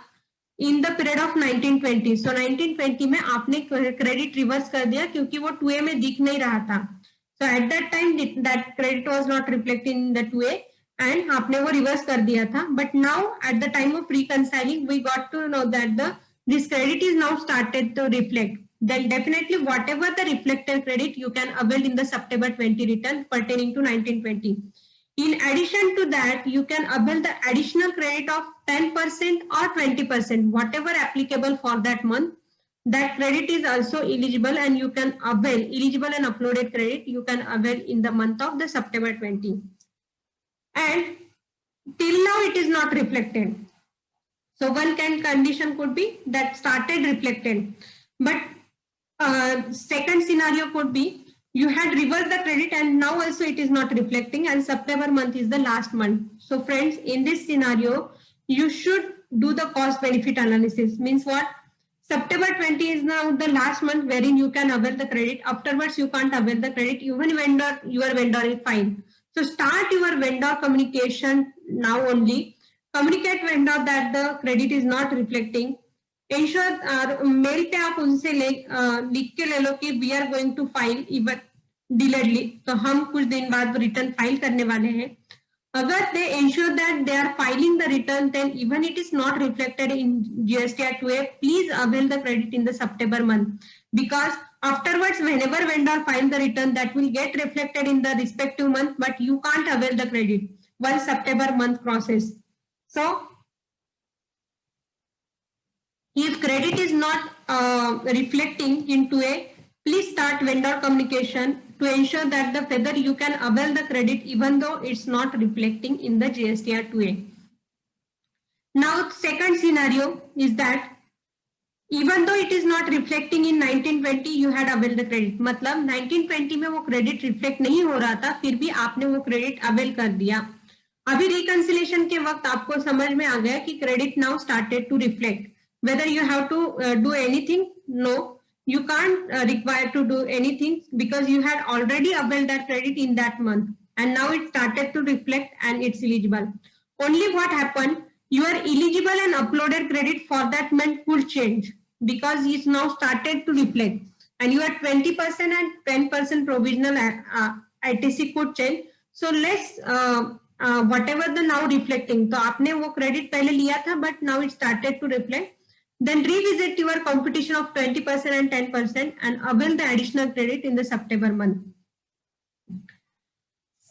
इन द पीरियड ऑफ 1920. सो 1920 में आपने क्रेडिट रिवर्स कर दिया क्योंकि वो 2A में दिख नहीं रहा था. So at that time that credit was not reflected in the 2A and आपने वो रिवर्स कर दिया था. But now at the time of reconciling we got to know that this credit is now started to reflect. Then definitely whatever the reflected credit you can avail in the September 20 return pertaining to 1920. In addition to that, you can avail the additional credit of 10% or 20%, whatever applicable for that month. That credit is also eligible and you can avail eligible and uploaded credit you can avail in the month of the September 20. and till now it is not reflected. So one condition could be that started reflected, but second scenario could be you had reversed the credit and now also it is not reflecting, and September month is the last month. So friends, in this scenario, you should do the cost benefit analysis. Means what? September 20 is now the last month wherein you can avail the credit. Afterwards, you can't avail the credit. Even your vendor is fine. So start your vendor communication now only. Communicate vendor that the credit is not reflecting. Ensure mail पे आप उनसे लिख के ले लो कि we are going to file even delayedly, तो हम कुछ दिन बाद रिटर्न फाइल करने वाले हैं. Agar they ensure that they are filing the return, then even it is not reflected in GSTR 2A, please avail the credit in the September month. Because afterwards, whenever vendor file the return, that will get reflected in the respective month, but you can't avail the credit once September month crosses. So, if credit is not reflecting into a, please start vendor communication to ensure that the whether you can avail the credit even though it's not reflecting in the GSTR 2A. Now, second scenario is that even though it is not reflecting in 1920, you had availed the credit. मतलब 1920 में वो credit reflect नहीं हो रहा था, फिर भी आपने वो credit avail कर दिया. अभी reconciliation के वक्त आपको समझ में आ गया कि credit now started to reflect. Whether you have to do anything? No. You can't require to do anything because you had already availed that credit in that month and now it started to reflect and it's eligible. Only what happened, your eligible and uploaded credit for that month could change because it's now started to reflect and your 20% and 10% provisional ITC could change. So let's whatever the now reflecting, तो आपने वो credit पहले लिया था but now it started to reflect. Then revisit your competition of 20% and 10% and avail the additional credit in the September month.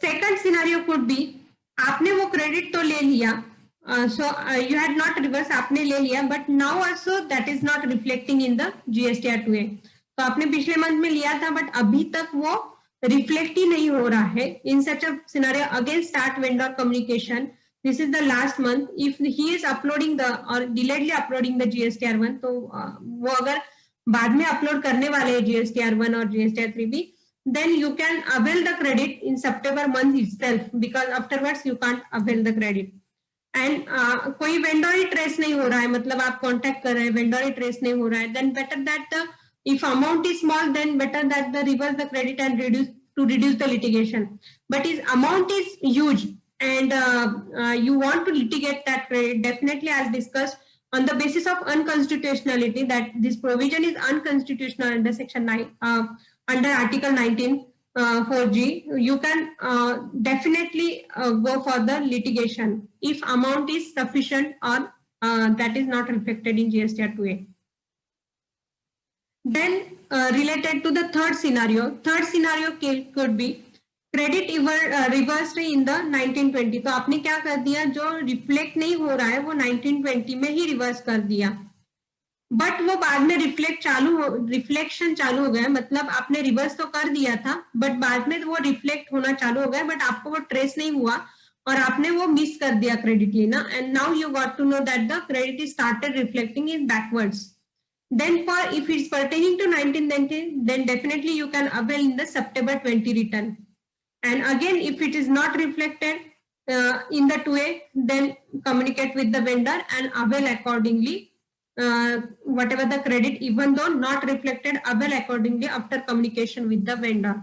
Second scenario could be आपने वो credit तो ले लिया, so you had not reversed, आपने ले लिया, but now also that is not reflecting in the GSTR 2A. तो आपने पिछले month में लिया था but अभी तक वो reflect ही नहीं हो रहा है. In such a scenario, again start vendor communication. This is the last month. If he is uploading the or delayedly uploading the GSTR 1, तो वो अगर बाद में upload करने वाले हैं GSTR 1 और GSTR 3B, then you can avail the credit in September month itself because afterwards you can't avail the credit. And कोई vendor ही trace नहीं हो रहा है, मतलब आप contact कर रहे हैं, vendor ही trace नहीं हो रहा है, then better that the if amount is small, then better that the reverse the credit and reduce the litigation. But if amount is huge and you want to litigate that credit, definitely as discussed on the basis of unconstitutionality, that this provision is unconstitutional under section 9 under article 19 4G, you can definitely go for the litigation if amount is sufficient or that is not reflected in GSTR 2A. Then related to the third scenario could be credit reverse in the 1920. तो आपने क्या कर दिया, जो reflect नहीं हो रहा है वो 1920 में ही रिवर्स कर दिया, बट वो बाद में रिफ्लेक्शन चालू हो गया. मतलब आपने रिवर्स तो कर दिया था बट बाद में वो रिफ्लेक्ट होना चालू हो गया, बट आपको वो ट्रेस नहीं हुआ और आपने वो मिस कर दिया क्रेडिट लेना. And now you got to know that the credit is started reflecting in backwards. Then for if it's pertaining to 1990, then definitely you can avail in the September 20 return. And again, if it is not reflected in the 2A, then communicate with the vendor and avail accordingly whatever the credit, even though not reflected, avail accordingly after communication with the vendor.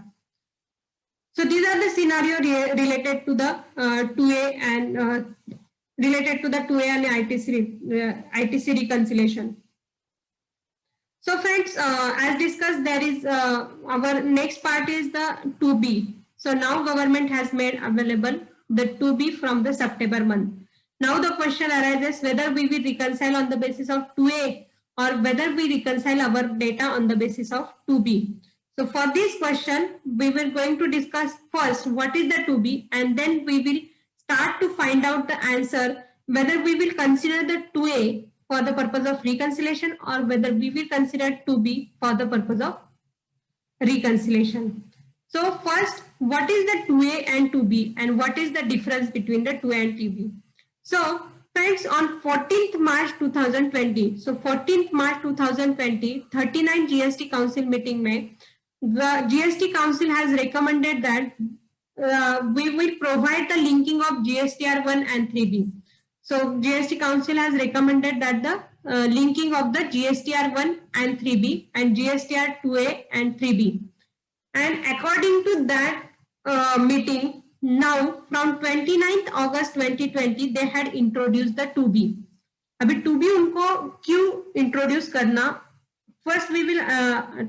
So these are the scenario related to the 2A and related to the 2A and ITC reconciliation. So friends, as discussed, there is our next part is the 2B. So now government has made available the 2B from the September month. Now the question arises whether we will reconcile on the basis of 2A or whether we reconcile our data on the basis of 2B. So for this question, we will going to discuss first what is the 2B, and then we will start to find out the answer whether we will consider the 2A for the purpose of reconciliation or whether we will consider 2B for the purpose of reconciliation. So first, what is the 2A and 2B and what is the difference between the 2A and 2B? So friends, on 14th March 2020, so 14th March 2020, 39 GST Council meeting में, the GST Council has recommended that we will provide the linking of GSTR 1 and 3B. So GST Council has recommended that the linking of the GSTR 1 and 3B and GSTR 2A and 3B. And according to that meeting, now from 29th August 2020, they had introduced the 2B. अभी 2B उनको क्यों introduce करना? First, we will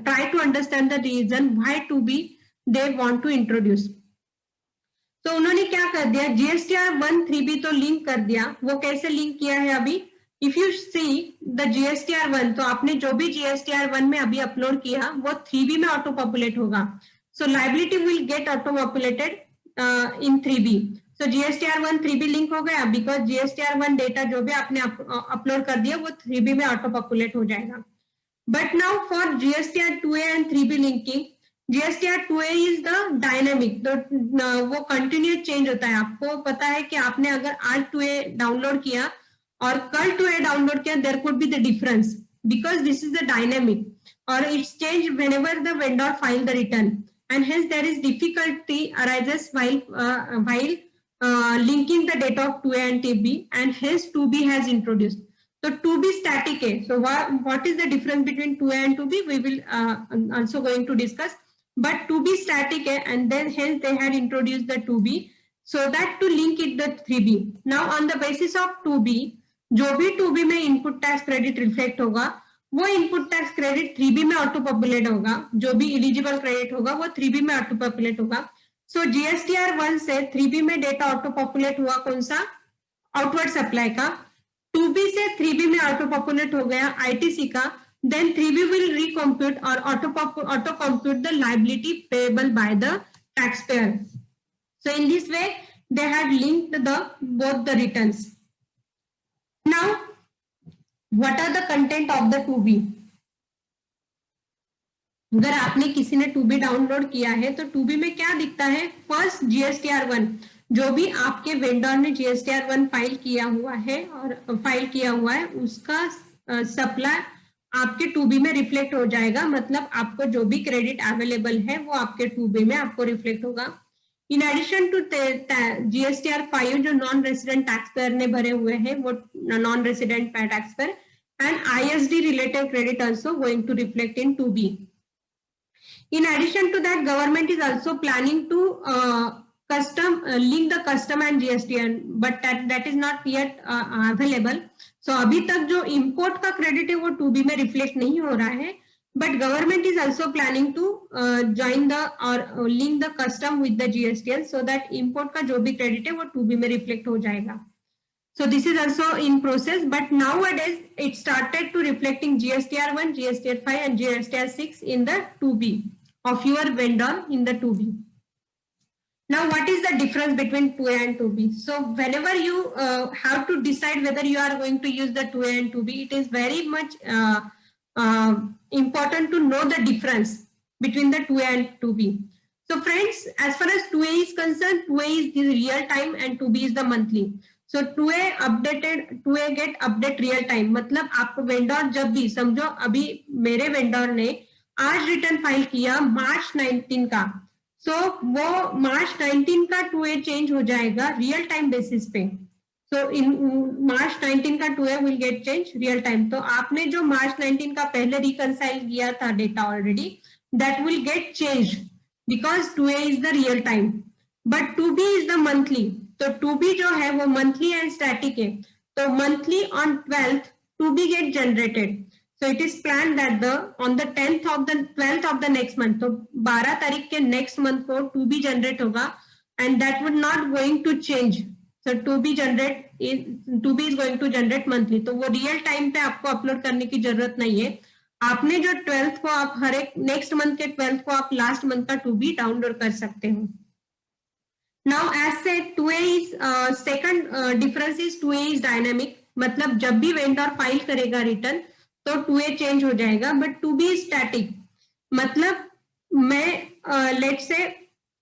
try to understand the reason why 2B they want to introduce. तो उन्होंने क्या कर दिया, GSTR 1 3B तो लिंक कर दिया. वो कैसे लिंक किया है अभी? If you see the GSTR 1, तो आपने जो भी GSTR 1 में अभी अपलोड किया वो 3B में ऑटो पॉपुलेट होगा. So liability will get auto populated in 3B. So GSTR 1 3B link हो गया because GSTR 1 डेटा जो भी आपने अपलोड कर दिया वो 3B में ऑटो पॉपुलेट हो जाएगा. But now for GSTR 2A and 3B linking, GSTR 2A is the dynamic, तो वो कंटिन्यूस चेंज होता है. आपको पता है कि आपने अगर आज 2A डाउनलोड किया और कल 2A डाउनलोड किया, there could be the difference because this is the dynamic or it's changed whenever the vendor file the return, and hence there is difficulty arises while linking the data of 2A and 2B, and hence 2B has introduced. So 2B static है. So what is the difference between 2A and 2B? We will also going to discuss. But 2B static है, and then hence they had introduced the 2B so that to link it the 3B. Now on the basis of 2B, जो भी 2B में input tax credit reflect होगा वो input tax credit 3B में auto populate होगा. जो भी eligible credit होगा वो 3B में ऑटो पॉपुलेट होगा. सो GSTR 1 से 3B में डेटा ऑटो पॉपुलेट हुआ कौन सा? आउटवर्ड सप्लाई का. 2B से 3B में ऑटो पॉपुलेट हो गया ITC का. Then 3B will recompute or auto compute the liability payable by the taxpayer. So in this way, they had linked both the returns. Now, what are the content of the 2B? अगर आपने किसी ने 2B download किया है तो 2B में क्या दिखता है? फर्स्ट GSTR 1, जो भी आपके वेंडर ने GSTR 1 फाइल किया हुआ है उसका सप्लाई आपके 2B में रिफ्लेक्ट हो जाएगा. मतलब आपको जो भी क्रेडिट अवेलेबल है वो आपके 2B में आपको रिफ्लेक्ट होगा. इन एडिशन टू GSTR 5 जो नॉन रेसिडेंट टैक्स पेयर ने भरे हुए हैं वो non resident taxpayer, and ISD related credit also going to reflect in 2B. In addition to that, government is also planning to link the custom and GSTN, but that is not yet available. So अभी तक जो import का credit है वो 2B में reflect नहीं हो रहा है, but government is also planning to join the or link the custom with the GSTN so that import का जो भी credit है वो 2B में reflect हो जाएगा. So this is also in process, but nowadays it started to reflecting GSTR 1, GSTR 5 and GSTR 6 in the 2B of your vendor in the 2B. Now, what is the difference between 2A and 2B? So whenever you have to decide whether you are going to use the 2A and 2B, it is very much important to know the difference between the 2A and 2B. So friends, as far as 2A is concerned, 2A is the real time and 2B is the monthly. So 2A get update real time. मतलब आपको vendor जब भी समझो अभी मेरे vendor ने आज return file किया मार्च 19 का, सो वो मार्च 19 का 2A चेंज हो जाएगा रियल टाइम बेसिस पे. सो इन मार्च 19 का 2A will get change real time. तो आपने जो मार्च 19 का पहले रिकंसाइल किया था data already, that will get change because 2A is the real time, but 2B is the monthly. तो 2B जो है वो मंथली एंड स्टैटिक है. तो मंथली ऑन 12th 2B गेट जनरेटेड. So it is planned that on the 12th of the next month, तो 12 तारीख के next month को 2B generate होगा, and that would not going to change. So 2B is going to generate monthly. तो वो real time पे आपको upload करने की जरूरत नहीं है. आपने जो 12th को आप हर एक next month के 12th को आप last month का 2B डाउनलोड कर सकते हो. Now as said, 2A is second difference is 2A is dynamic. मतलब जब भी वेंडर फाइल करेगा रिटर्न तो 2A चेंज हो जाएगा, बट 2B स्टैटिक. मतलब मैं लेट्स से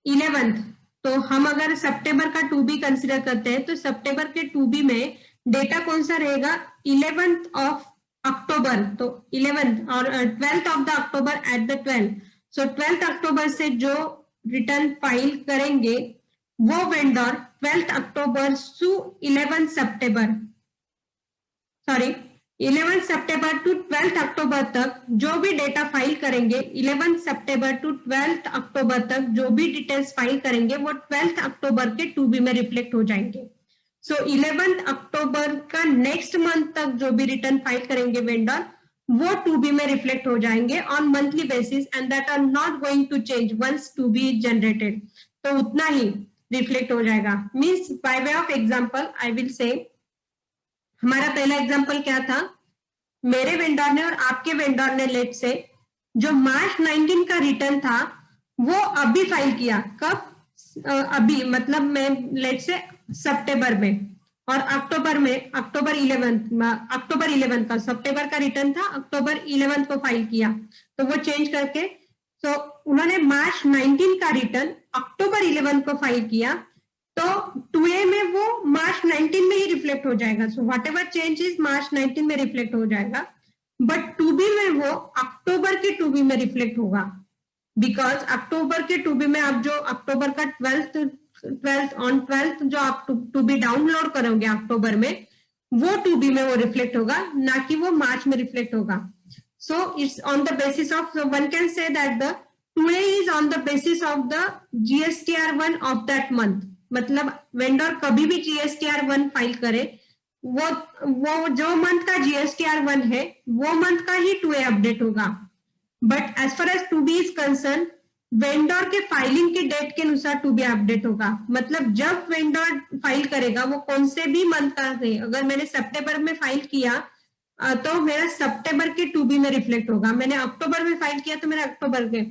11th, तो हम अगर सितंबर का 2B कंसिडर करते हैं तो सितंबर के 2B में डेटा कौन सा रहेगा, 11th ऑफ अक्टूबर, तो 11th और 12th of the October at the 12th, so 12th October से जो रिटर्न फाइल करेंगे वो वेंडर 12th अक्टूबर टू 11 सितंबर, सॉरी 11 सितंबर टू 12 अक्टूबर तक जो भी डेटा फाइल करेंगे, 11 सितंबर टू 12 अक्टूबर तक जो भी डिटेल्स फाइल करेंगे वो 12 अक्टूबर के 2B में रिफ्लेक्ट हो जाएंगे। सो 11 अक्टूबर का नेक्स्ट मंथ तक जो भी रिटर्न फाइल करेंगे वेंडर वो 2B में रिफ्लेक्ट हो जाएंगे on monthly basis and that are not going to change once 2B is generated, तो उतना ही रिफ्लेक्ट हो जाएगा। Means by way of example I will say, हमारा पहला एग्जांपल क्या था, मेरे वेंडर ने और आपके वेंडर ने लेट से जो मार्च 19 का रिटर्न था वो अभी फाइल किया, कब, अभी मतलब मैं लेट से सितंबर में, और अक्टूबर में अक्टूबर 11 का, सितंबर का रिटर्न था, अक्टूबर 11 को फाइल किया, तो वो चेंज करके तो उन्होंने मार्च 19 का रिटर्न अक्टूबर 11 को फाइल किया, तो 2A में वो मार्च 19 में ही रिफ्लेक्ट हो जाएगा। So whatever change is March 19 में रिफ्लेक्ट हो जाएगा, बट 2B में वो अक्टूबर के 2B में रिफ्लेक्ट होगा, बिकॉज अक्टूबर के 2B में आप जो अक्टूबर का 12th जो आप 2B डाउनलोड करोगे अक्टूबर में, वो 2B में वो रिफ्लेक्ट होगा, ना कि वो मार्च में रिफ्लेक्ट होगा। So it's on the basis of, one can say that the 2A is on the basis of the GSTR1 of that month, मतलब वेंडर कभी भी GSTR1 फाइल करे, वो जो मंथ का GSTR1 है वो मंथ का ही 2A अपडेट होगा। But as far as 2B is concern, vendor के फाइलिंग के डेट के अनुसार 2B अपडेट होगा, मतलब जब वेंडर फाइल करेगा वो कौन से भी मंथ का है, अगर मैंने सितंबर में फाइल किया तो मेरा सितंबर के 2B में रिफ्लेक्ट होगा, मैंने अक्टूबर में फाइल किया तो मेरा अक्टूबर के,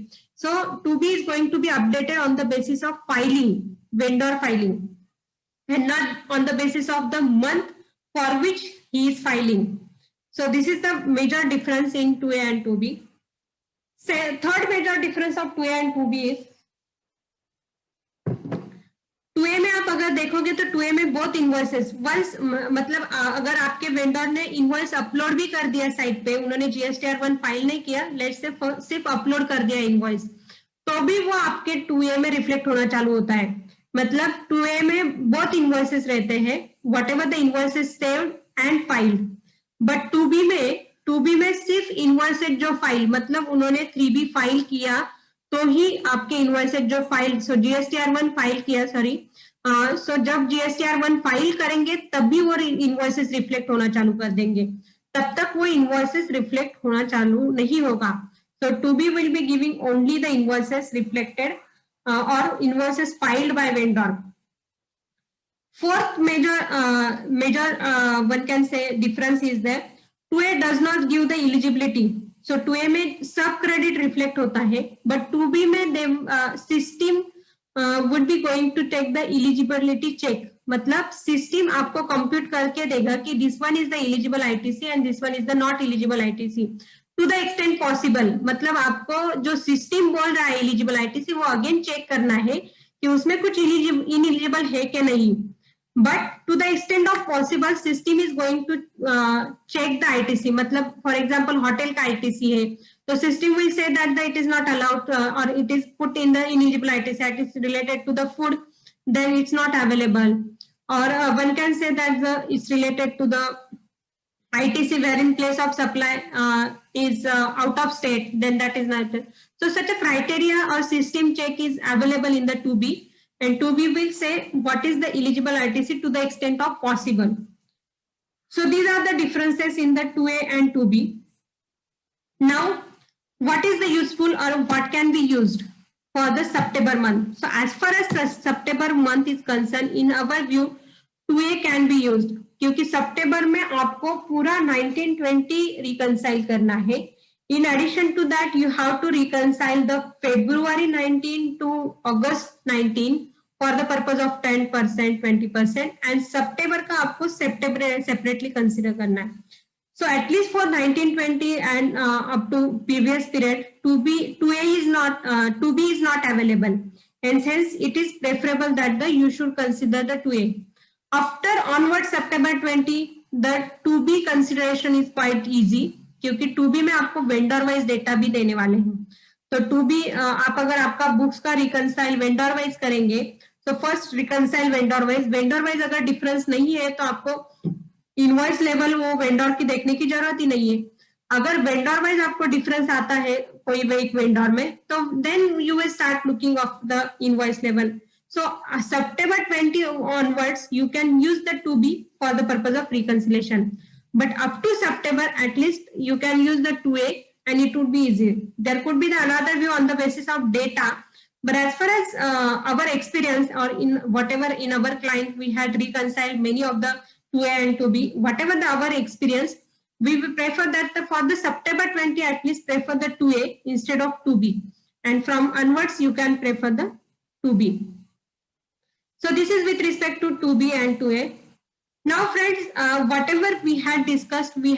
so 2B is going to be updated on the basis of filing, vendor filing, and not on the basis of the month for which he is filing. So this is the major difference in 2A and 2B. Third major difference of 2A and 2B is 2A में आप अगर देखोगे तो 2A में both invoices once, मतलब अगर आपके vendor ने इनवॉइस अपलोड भी कर दिया साइट पे, उन्होंने GSTR1 फाइल नहीं किया, लेट्स से सिर्फ अपलोड कर दिया इनवॉइस, तो भी वो आपके 2A में रिफ्लेक्ट होना चालू होता है। मतलब 2A में बहुत इनवॉइसेस रहते हैं, what ever the invoices saved and filed, but 2B में सिर्फ इनवॉइसेस जो फाइल, मतलब उन्होंने 3B फाइल किया तो ही आपके इनवॉइसेस जो फाइल, सो GSTR1 फाइल किया, सॉरी, सो जब GSTR1 फाइल करेंगे तब भी वो इनवॉइसेस रिफ्लेक्ट होना चालू कर देंगे, तब तक वो इनवॉइसेस रिफ्लेक्ट होना चालू नहीं होगा। So 2B will be giving only the invoices reflected or invoices filed by vendor. Fourth major one can say difference is that 2A does not give the eligibility. So 2A में सब credit reflect होता है, but 2B में they system would be going to take the eligibility check. मतलब system आपको compute करके देगा कि this one is the eligible ITC and this one is the not eligible ITC. To the extent possible, मतलब आपको जो system बोल रहा है एलिजिबल आईटीसी वो अगेन चेक करना है कि उसमें कुछ इनएलिजिबल है कि नहीं, but to the extent of possible system is going to check the ITC, मतलब फॉर एग्जांपल होटल का आईटीसी है तो system will say that it is not allowed और it is put in the ineligible ITC, it is related to the food, then it's not available, और one can say that it's related to the ITC where in place of supply is out of state, then that is not. So such a criteria or system check is available in the 2B, and 2B will say what is the eligible ITC to the extent of possible. So these are the differences in the 2A and 2B. Now, what is the useful or what can be used for the September month? So as far as the September month is concerned, in our view, 2A can be used. क्योंकि सितंबर में आपको पूरा 1920 reconcile करना है। In addition to that you have to reconcile the February 19 टू August 19 for the purpose of 10%, 20%, and September का आपको separately consider करना है। So at least for 1920 and up to previous period, 2A is not 2B is not available, and hence it is preferable that you should consider the 2A. After onward September 20, the 2B consideration is quite easy, क्योंकि 2B में आपको vendor wise data भी देने वाले हैं. तो 2B आप अगर आपका बुक्स का रिकंसाइल वेंडर वाइज करेंगे, तो फर्स्ट रिकंसाइल वेंडर वाइज अगर डिफरेंस नहीं है तो आपको इनवॉइस लेवल वो वेंडर की देखने की जरूरत ही नहीं है. अगर वेंडर वाइज आपको डिफरेंस आता है कोई भी एक वेंडर में, तो then you will start looking of the invoice level. So September 20 onwards, you can use the 2B for the purpose of reconciliation. But up to September, at least you can use the 2A and it would be easy. There could be the another view on the basis of data. But as far as our experience or in whatever in our client, we had reconciled many of the 2A and 2B, whatever our experience, we will prefer that for the September 20, at least prefer the 2A instead of 2B. And from onwards, you can prefer the 2B. So this is with respect to 2B and 2A. Now friends, whatever we had discussed the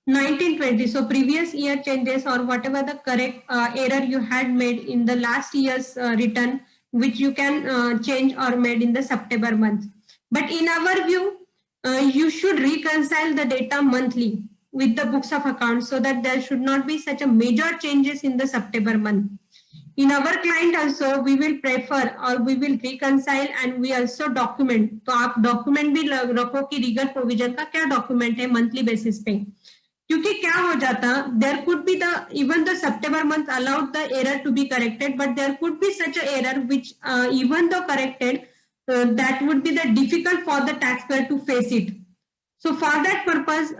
1920. So previous year changes or whatever the correct error you had made in the last year's return, which you can change or made in the September month. But in our view, you should reconcile the data monthly with the books of accounts so that there should not be such a major changes in the September month. In our client also, we will prefer or we will reconcile and we also document. तो आप document भी रखो कि legal provision का क्या document है monthly basis पे, क्योंकि क्या हो जाता, there could be even the September month allowed the error to be corrected, but there could be such an error which even though corrected, that would be the difficult for the taxpayer to face it. So for that purpose,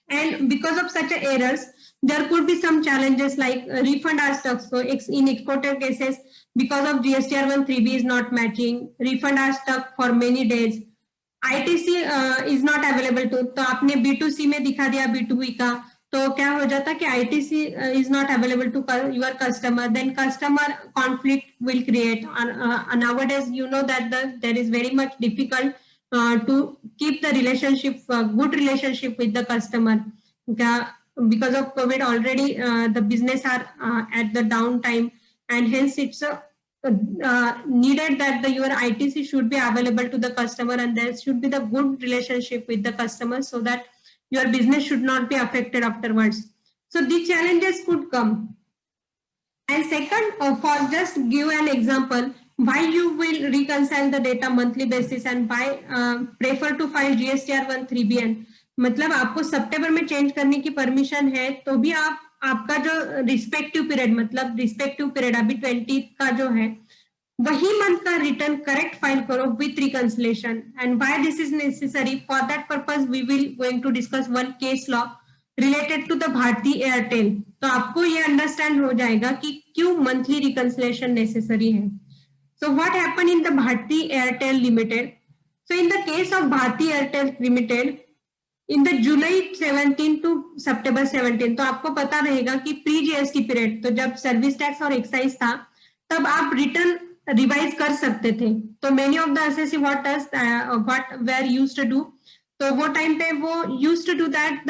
and because of such errors, there could be some challenges like refund are stuck. So in exported cases, because of GSTR 3B is not matching, refund are stuck for many days. ITC is not available to. तो आपने B2C में दिखा दिया B2B का, तो क्या हो जाता कि ITC is not available to your customer. Then customer conflict will create. Nowadays, you know that there is very much difficult to keep the relationship, good relationship with the customer. Because of COVID already the business are at the downtime, and hence it's needed that your ITC should be available to the customer and there should be the good relationship with the customer so that your business should not be affected afterwards. So these challenges could come. And second, for just give an example, why you will reconcile the data monthly basis and why prefer to file GSTR 1/3BN. मतलब आपको सितंबर में change करने की permission है तो भी आपका जो रिस्पेक्टिव पीरियड, मतलब रिस्पेक्टिव पीरियड अभी 20 का जो है, वही मंथ का रिटर्न करेक्ट फाइल करो with reconciliation. And why this is necessary, for that purpose we will going to discuss one case law related to the Bharti Airtel. तो आपको ये अंडरस्टैंड हो जाएगा कि क्यों मंथली रिकंसिलेशन नेसेसरी है. So what happened in the Bharti Airtel limited. So in the case of Bharti Airtel limited in the July 17 to September 17, तो आपको पता रहेगा कि प्री जीएसटी पीरियड, तो जब सर्विस टैक्स और एक्साइज था तब आप रिटर्न रिवाइज कर सकते थे. तो many of the assessee what were used to do, तो वो टाइम पे वो used to do that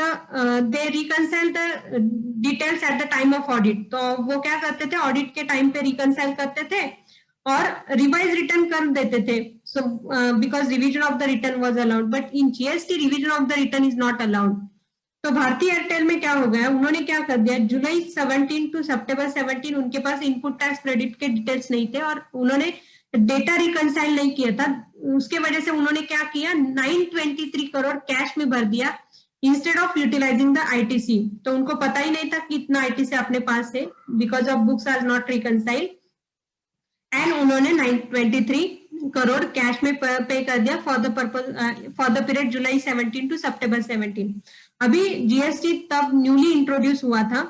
they reconcile the details at the time of audit. तो वो क्या करते थे, ऑडिट के टाइम पे रिकंसाइल करते थे और रिवाइज रिटर्न कर देते थे. So because revision of the return was allowed, but in GST revision of the return is not allowed. तो भारती एयरटेल में क्या हो गया, उन्होंने क्या कर दिया, जुलाई 17 टू सितंबर 17 उनके पास इनपुट टैक्स क्रेडिट के डिटेल्स नहीं थे और उन्होंने डेटा रिकंसाइल नहीं किया था. उसके वजह से उन्होंने क्या किया, 923 करोड़ कैश में भर दिया instead of utilising the ITC. तो उनको पता ही नहीं था कि इतना आईटीसी अपने पास है, because of books are not reconciled, and उन्होंने 923 करोड़ कैश में पे कर दिया for the purpose for the period July 17 to September 17. अभी जीएसटी तब न्यूली इंट्रोड्यूस हुआ था,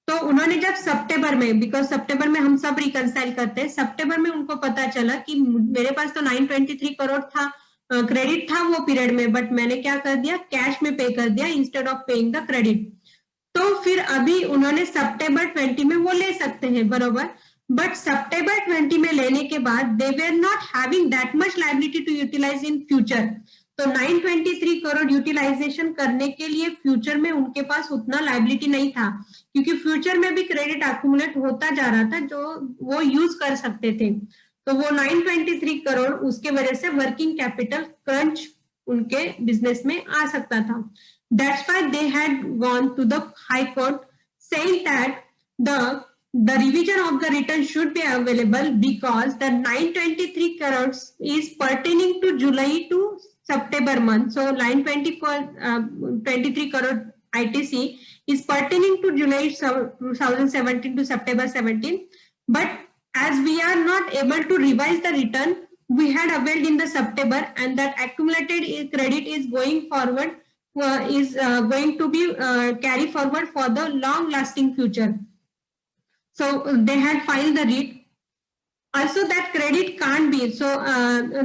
तो उन्होंने जब सितंबर में, बिकॉज सितंबर में हम सब रिकंसाइल करते हैं, सितंबर में उनको पता चला कि मेरे पास तो 923 करोड़ था, क्रेडिट था वो पीरियड में, बट मैंने क्या कर दिया, कैश में पे कर दिया instead of paying the credit. तो फिर अभी उन्होंने सितंबर 20 में वो ले सकते हैं, बरोबर, बट सितंबर 20 में लेने के बाद they were not having that much liability to utilise in future. तो 923 करोड़ यूटिलाइजेशन करने के लिए फ्यूचर में उनके पास उतना लायबिलिटी नहीं था, क्योंकि फ्यूचर में भी क्रेडिट एक्यूमुलेट होता जा रहा था जो वो यूज कर सकते थे। तो वो 923 करोड़ उसके वजह से वर्किंग कैपिटल क्रंच उनके बिजनेस में आ सकता था। That's why they had gone to the High Court saying that the revision of the return should be available because the 923 crores is pertaining to July to September month. So 923 crore ITC is pertaining to July 2017 to September 17. But as we are not able to revise the return, we had availed in the September, and that accumulated credit is going forward, going to be carry forward for the long lasting future. So they had filed the writ. Also that credit can't be, so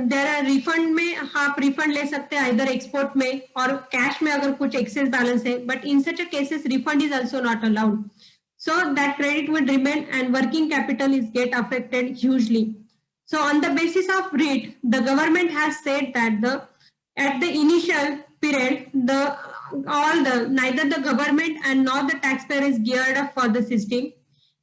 there are refund में आप refund ले सकते हैं either export में और cash में अगर कुछ excess balance है, but in such a cases refund is also not allowed. So that credit would remain and working capital is get affected hugely. So on the basis of writ, the government has said that at the initial period, neither the government and nor the taxpayer is geared up for the system.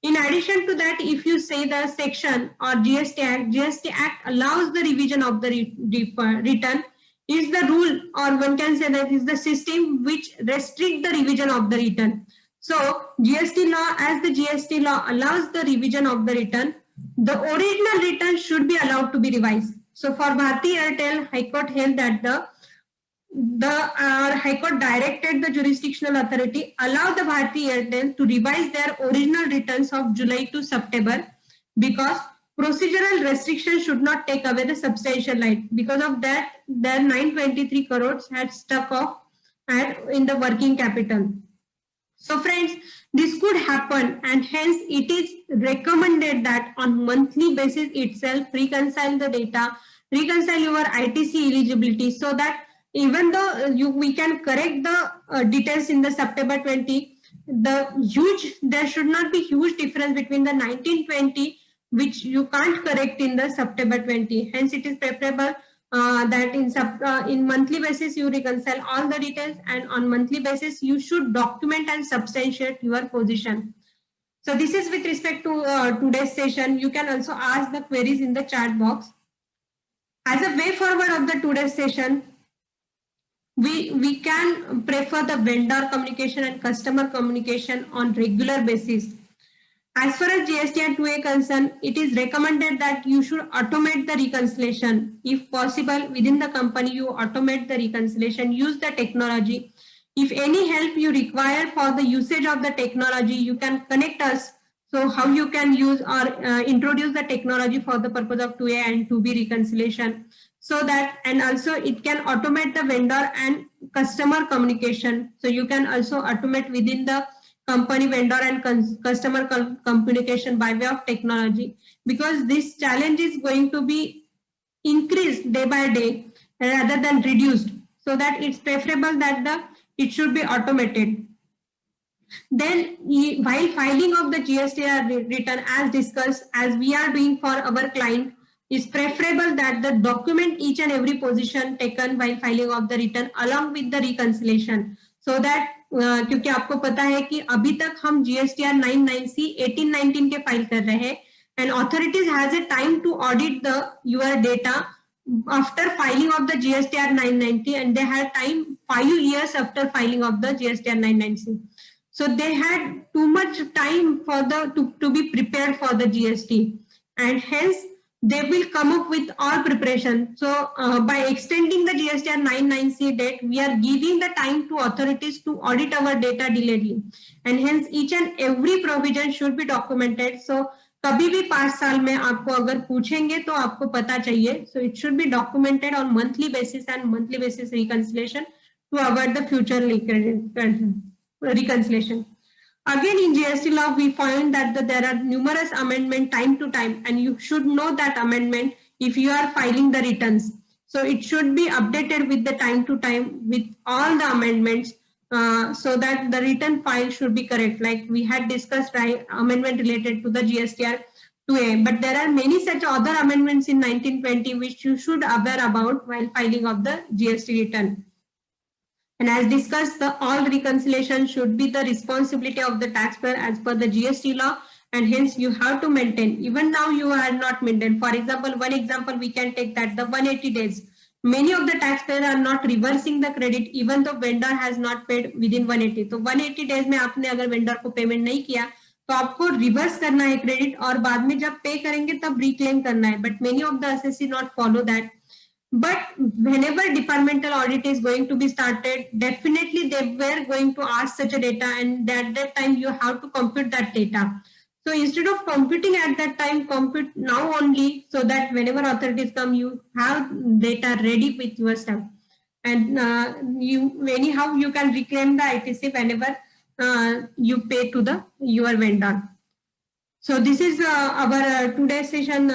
In addition to that, if you say the section or GST Act allows the revision of the return, is the rule, or one can say that is the system which restrict the revision of the return. So GST law, as the GST law allows the revision of the return, the original return should be allowed to be revised. So for Bharti Airtel, High Court held that High Court directed the jurisdictional authority allow the Bharti Airtel to revise their original returns of July to September, because procedural restrictions should not take away the substantial right. Because of that, their 923 crores had stuck off in the working capital. So friends, this could happen, and hence it is recommended that on monthly basis itself reconcile the data, reconcile your ITC eligibility, so that even though we can correct the details in the September 20, there should not be huge difference between the 1920, which you can't correct in the September 20. Hence, it is preferable that in monthly basis you reconcile all the details, and on monthly basis you should document and substantiate your position. So this is with respect to today's session. You can also ask the queries in the chat box. As a way forward of the today's session, we can prefer the vendor communication and customer communication on regular basis. As far as GSTR 2A concerned, it is recommended that you should automate the reconciliation. If possible, within the company, you automate the reconciliation, use the technology. If any help you require for the usage of the technology, you can connect us. So how you can use or introduce the technology for the purpose of 2A and 2B reconciliation. So that, and also it can automate the vendor and customer communication. So you can also automate within the company, vendor and customer communication by way of technology, because this challenge is going to be increased day by day rather than reduced, so that it's preferable that it should be automated. Then while filing of the GSTR return, as discussed, as we are doing for our client, is preferable that the document each and every position taken while filing of the return along with the reconciliation, so that क्योंकि आपको पता है कि अभी तक हम GSTR 99C 1819 के file कर रहे हैं, and authorities has a time to audit your data after filing of the GSTR 990, and they had time 5 years after filing of the GSTR 990. So they had too much time for to be prepared for the GST, and hence they will come up with all preparation. So by extending the GSTR 99C date, we are giving the time to authorities to audit our data delayedly, and hence each and every provision should be documented. So कभी भी 5 साल में आपको अगर पूछेंगे तो आपको पता चाहिए. So it should be documented on monthly basis and monthly basis reconciliation to avoid the future reconciliation. Again, in GST law, we find that there are numerous amendments time to time, and you should know that amendment if you are filing the returns. So it should be updated with the time to time with all the amendments, so that the return file should be correct. Like we had discussed, right, amendment related to the GSTR 2A. But there are many such other amendments in 1920 which you should aware about while filing of the GST return. And as discussed, all reconciliation should be the responsibility of the taxpayer as per the GST law, and hence you have to maintain. Even now you are not maintained. For example, one example we can take that the 180 days. Many of the taxpayers are not reversing the credit even though vendor has not paid within 180. So 180 days में आपने अगर vendor को payment नहीं किया तो आपको reverse करना है क्रेडिट और बाद में जब पे करेंगे तब रिक्लेम करना है. But many of the assessee not follow that. But whenever departmental audit is going to be started, definitely they were going to ask such a data, and at that time you have to compute that data. So instead of computing at that time, compute now only, so that whenever authorities come, you have data ready with yourself. And anyhow you can reclaim the ITC whenever you pay to your vendor. So this is our today's session.